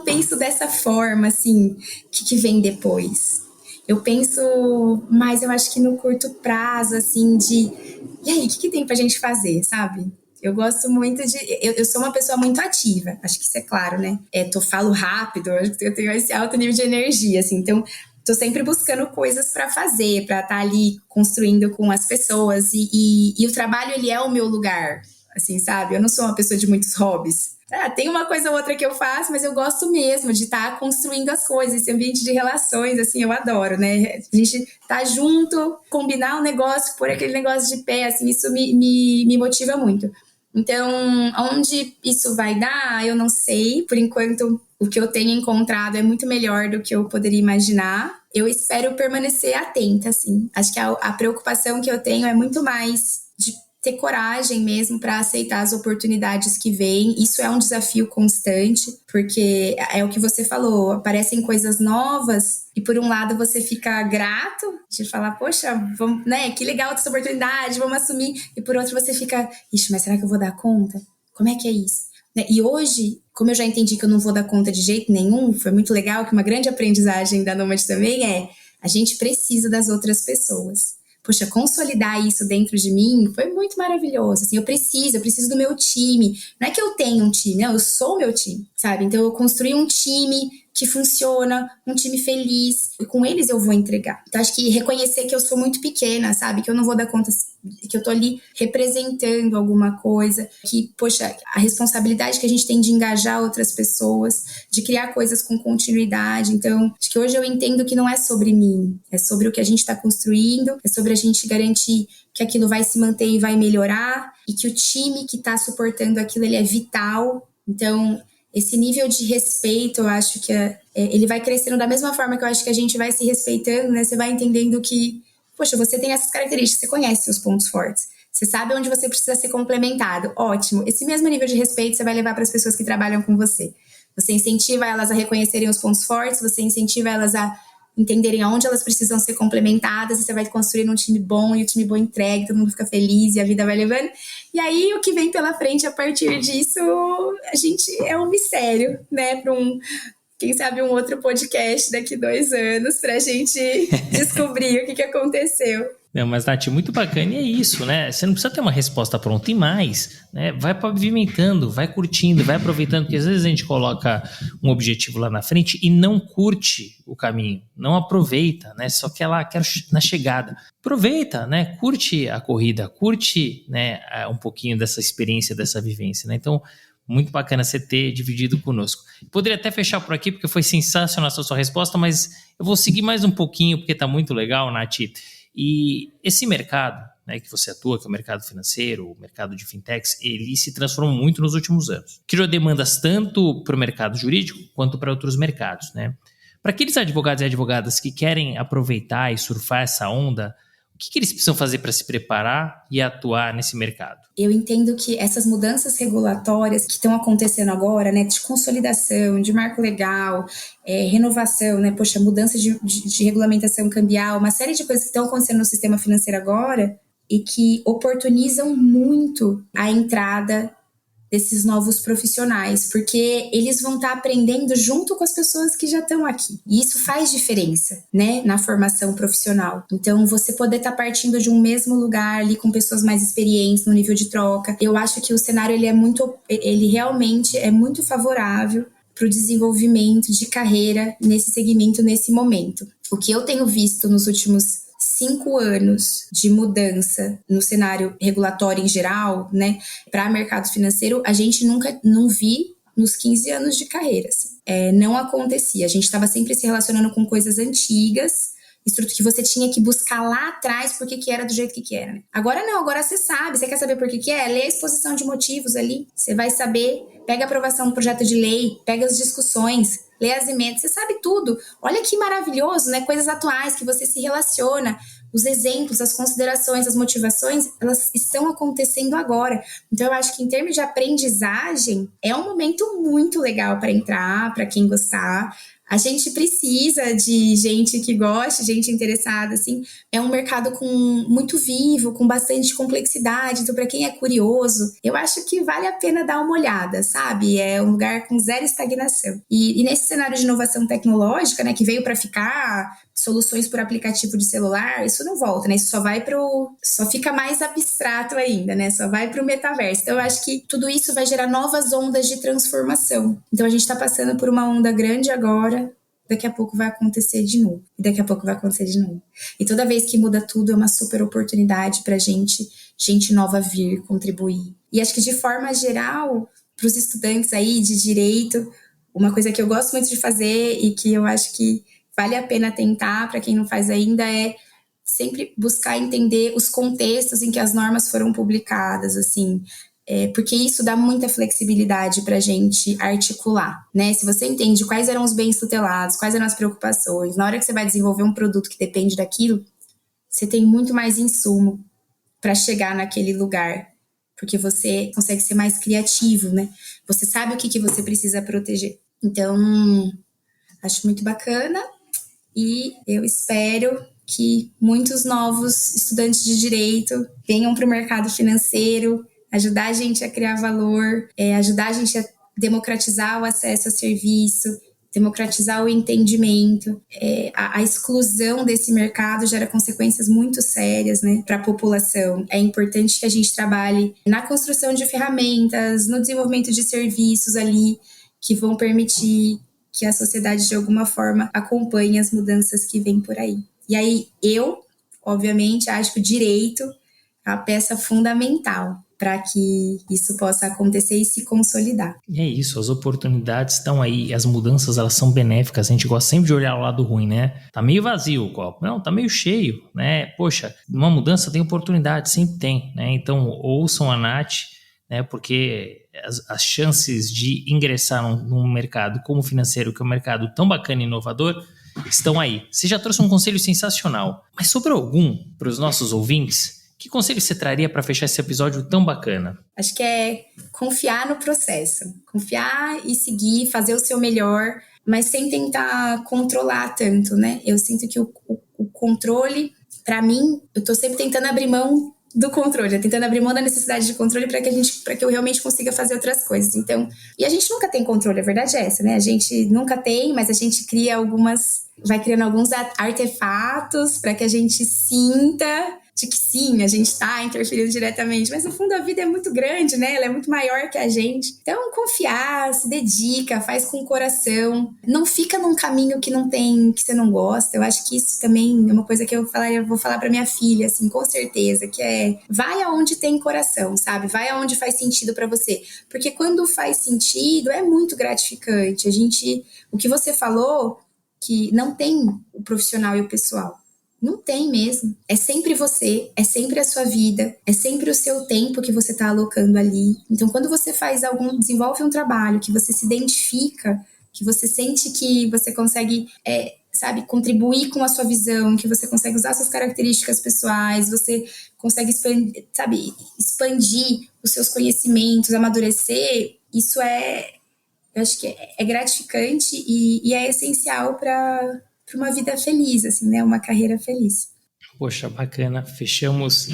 penso dessa forma, assim, que vem depois. Eu penso, mas eu acho que no curto prazo, assim, e aí, o que tem pra gente fazer, sabe? Eu gosto muito eu sou uma pessoa muito ativa, acho que isso é claro, né? Falo rápido, eu tenho esse alto nível de energia, assim, então tô sempre buscando coisas pra fazer, pra estar ali construindo com as pessoas e o trabalho, ele é o meu lugar, assim, sabe? Eu não sou uma pessoa de muitos hobbies. Tem uma coisa ou outra que eu faço, mas eu gosto mesmo de estar construindo as coisas, esse ambiente de relações, assim, eu adoro, né? A gente tá junto, combinar um negócio, pôr aquele negócio de pé, assim, isso me motiva muito. Então, onde isso vai dar, eu não sei. Por enquanto, o que eu tenho encontrado é muito melhor do que eu poderia imaginar. Eu espero permanecer atenta, assim. Acho que a preocupação que eu tenho é muito mais de ter coragem mesmo para aceitar as oportunidades que vêm. Isso é um desafio constante, porque é o que você falou, aparecem coisas novas e por um lado você fica grato de falar, poxa, vamos, né, que legal essa oportunidade, vamos assumir, e por outro você fica, ixi, mas será que eu vou dar conta? Como é que é isso? E hoje, como eu já entendi que eu não vou dar conta de jeito nenhum, foi muito legal, que uma grande aprendizagem da Nômade também a gente precisa das outras pessoas. poxa, consolidar isso dentro de mim foi muito maravilhoso. Assim, eu preciso do meu time. Não é que eu tenho um time, não, eu sou o meu time, sabe? Então eu construí um time que funciona, um time feliz, e com eles eu vou entregar. Então acho que reconhecer que eu sou muito pequena, sabe? Que eu não vou dar conta, que eu tô ali representando alguma coisa, que, poxa, a responsabilidade que a gente tem de engajar outras pessoas, de criar coisas com continuidade. Então, acho que hoje eu entendo que não é sobre mim, é sobre o que a gente está construindo, é sobre a gente garantir que aquilo vai se manter e vai melhorar, e que o time que está suportando aquilo, ele é vital. Então, esse nível de respeito, eu acho que ele vai crescendo da mesma forma que eu acho que a gente vai se respeitando, né? Você vai entendendo que, poxa, você tem essas características, você conhece seus pontos fortes, você sabe onde você precisa ser complementado. Ótimo. Esse mesmo nível de respeito você vai levar para as pessoas que trabalham com você. Você incentiva elas a reconhecerem os pontos fortes, você incentiva elas a entenderem aonde elas precisam ser complementadas, e você vai construir um time bom, e o time bom entrega, todo mundo fica feliz e a vida vai levando. E aí o que vem pela frente a partir disso, a gente é um mistério, né, para quem sabe um outro podcast daqui 2 anos pra gente descobrir o que aconteceu. Não, mas, Nath, muito bacana, e é isso, né? Você não precisa ter uma resposta pronta, e mais, né? Vai pavimentando, vai curtindo, vai aproveitando, porque às vezes a gente coloca um objetivo lá na frente e não curte o caminho, não aproveita, né? Só quer na chegada. Aproveita, né? Curte a corrida, curte, né, um pouquinho dessa experiência, dessa vivência, né? Então, muito bacana você ter dividido conosco. Poderia até fechar por aqui, porque foi sensacional a sua resposta, mas eu vou seguir mais um pouquinho, porque está muito legal, Nath. E esse mercado, né, que você atua, que é o mercado financeiro, o mercado de fintechs, ele se transformou muito nos últimos anos. Criou demandas tanto para o mercado jurídico quanto para outros mercados, né? Para aqueles advogados e advogadas que querem aproveitar e surfar essa onda, o que eles precisam fazer para se preparar e atuar nesse mercado? Eu entendo que essas mudanças regulatórias que estão acontecendo agora, né, de consolidação, de marco legal, renovação, né, poxa, mudança de regulamentação cambial, uma série de coisas que estão acontecendo no sistema financeiro agora e que oportunizam muito a entrada desses novos profissionais, porque eles vão estar aprendendo junto com as pessoas que já estão aqui. E isso faz diferença, né, na formação profissional. Então, você poder estar partindo de um mesmo lugar ali com pessoas mais experientes no nível de troca. Eu acho que o cenário ele realmente é muito favorável para o desenvolvimento de carreira nesse segmento, nesse momento. O que eu tenho visto nos últimos 5 anos de mudança no cenário regulatório em geral, né, para mercado financeiro, a gente não vi nos 15 anos de carreira. Assim. Não acontecia. A gente estava sempre se relacionando com coisas antigas, que você tinha que buscar lá atrás por que era do jeito que era. Né? Agora não, agora você sabe. Você quer saber por que é? Lê a exposição de motivos ali. Você vai saber, pega a aprovação do projeto de lei, pega as discussões, lê as emendas, você sabe tudo. Olha que maravilhoso, né? Coisas atuais que você se relaciona, os exemplos, as considerações, as motivações, elas estão acontecendo agora. Então, eu acho que em termos de aprendizagem, é um momento muito legal para entrar, para quem gostar. A gente precisa de gente que goste, gente interessada, assim. É um mercado muito vivo, com bastante complexidade. Então, para quem é curioso, eu acho que vale a pena dar uma olhada, sabe? É um lugar com zero estagnação. E nesse cenário de inovação tecnológica, né, que veio para ficar, soluções por aplicativo de celular, isso não volta, né? Isso só fica mais abstrato ainda, né? Só vai pro metaverso. Então, eu acho que tudo isso vai gerar novas ondas de transformação. Então, a gente tá passando por uma onda grande agora, daqui a pouco vai acontecer de novo. E daqui a pouco vai acontecer de novo. E toda vez que muda tudo, é uma super oportunidade pra gente nova vir, contribuir. E acho que, de forma geral, pros estudantes aí de direito, uma coisa que eu gosto muito de fazer e que eu acho que vale a pena tentar, para quem não faz ainda, é sempre buscar entender os contextos em que as normas foram publicadas, assim, porque isso dá muita flexibilidade para a gente articular, né? Se você entende quais eram os bens tutelados, quais eram as preocupações, na hora que você vai desenvolver um produto que depende daquilo, você tem muito mais insumo para chegar naquele lugar, porque você consegue ser mais criativo, né? Você sabe o que você precisa proteger. Então, acho muito bacana. E eu espero que muitos novos estudantes de direito venham para o mercado financeiro, ajudar a gente a criar valor, ajudar a gente a democratizar o acesso a serviço, democratizar o entendimento. A exclusão desse mercado gera consequências muito sérias, né, para a população. É importante que a gente trabalhe na construção de ferramentas, no desenvolvimento de serviços ali que vão permitir que a sociedade, de alguma forma, acompanhe as mudanças que vêm por aí. E aí, eu, obviamente, acho que o direito é a peça fundamental para que isso possa acontecer e se consolidar. E é isso, as oportunidades estão aí, as mudanças elas são benéficas, a gente gosta sempre de olhar o lado ruim, né? Tá meio vazio o copo, não, tá meio cheio, né? Poxa, numa mudança tem oportunidade, sempre tem, né? Então ouçam a Nath, né? Porque as chances de ingressar num mercado como o financeiro, que é um mercado tão bacana e inovador, estão aí. Você já trouxe um conselho sensacional, mas sobrou algum para os nossos ouvintes? Que conselho você traria para fechar esse episódio tão bacana? Acho que é confiar no processo. Confiar e seguir, fazer o seu melhor, mas sem tentar controlar tanto, né? Eu sinto que o controle, para mim, eu tô sempre tentando abrir mão do controle, tentando abrir mão da necessidade de controle para que eu realmente consiga fazer outras coisas. Então, e a gente nunca tem controle, a verdade é essa, né? A gente nunca tem, mas a gente vai criando alguns artefatos para que a gente sinta de que sim, a gente está interferindo diretamente, mas no fundo a vida é muito grande, né? Ela é muito maior que a gente. Então, confiar, se dedica, faz com o coração, não fica num caminho que você não gosta. Eu acho que isso também é uma coisa que eu vou falar para minha filha, assim, com certeza, que é vai aonde tem coração, sabe? Vai aonde faz sentido para você, porque quando faz sentido é muito gratificante. O que você falou, que não tem o profissional e o pessoal. Não tem mesmo. É sempre você, é sempre a sua vida, é sempre o seu tempo que você está alocando ali. Então, quando você desenvolve um trabalho, que você se identifica, que você sente que você consegue, contribuir com a sua visão, que você consegue usar suas características pessoais, você consegue expandir os seus conhecimentos, amadurecer, isso eu acho que é gratificante e é essencial para uma vida feliz, assim, né? Uma carreira feliz. Poxa, bacana. Fechamos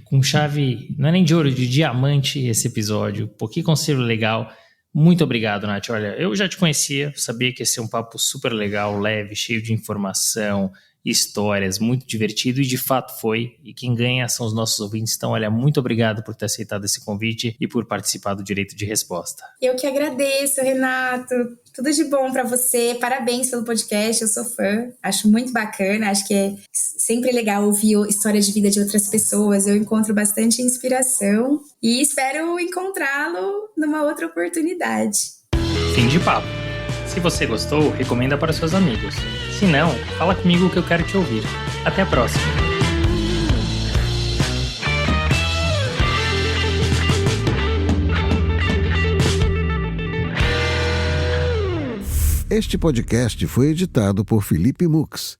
com chave, não é nem de ouro, de diamante esse episódio. Pô, que conselho legal. Muito obrigado, Nath. Olha, eu já te conhecia, sabia que ia ser um papo super legal, leve, cheio de informação, histórias, muito divertido, e de fato foi. E quem ganha são os nossos ouvintes. Então, olha, muito obrigado por ter aceitado esse convite e por participar do Direito de Resposta. Eu que agradeço, Renato. Tudo de bom para você. Parabéns pelo podcast, eu sou fã. Acho muito bacana, acho que é sempre legal ouvir a história de vida de outras pessoas. Eu encontro bastante inspiração e espero encontrá-lo numa outra oportunidade. Fim de papo. Se você gostou, recomenda para seus amigos. Se não, fala comigo que eu quero te ouvir. Até a próxima. Este podcast foi editado por Felipe Mux.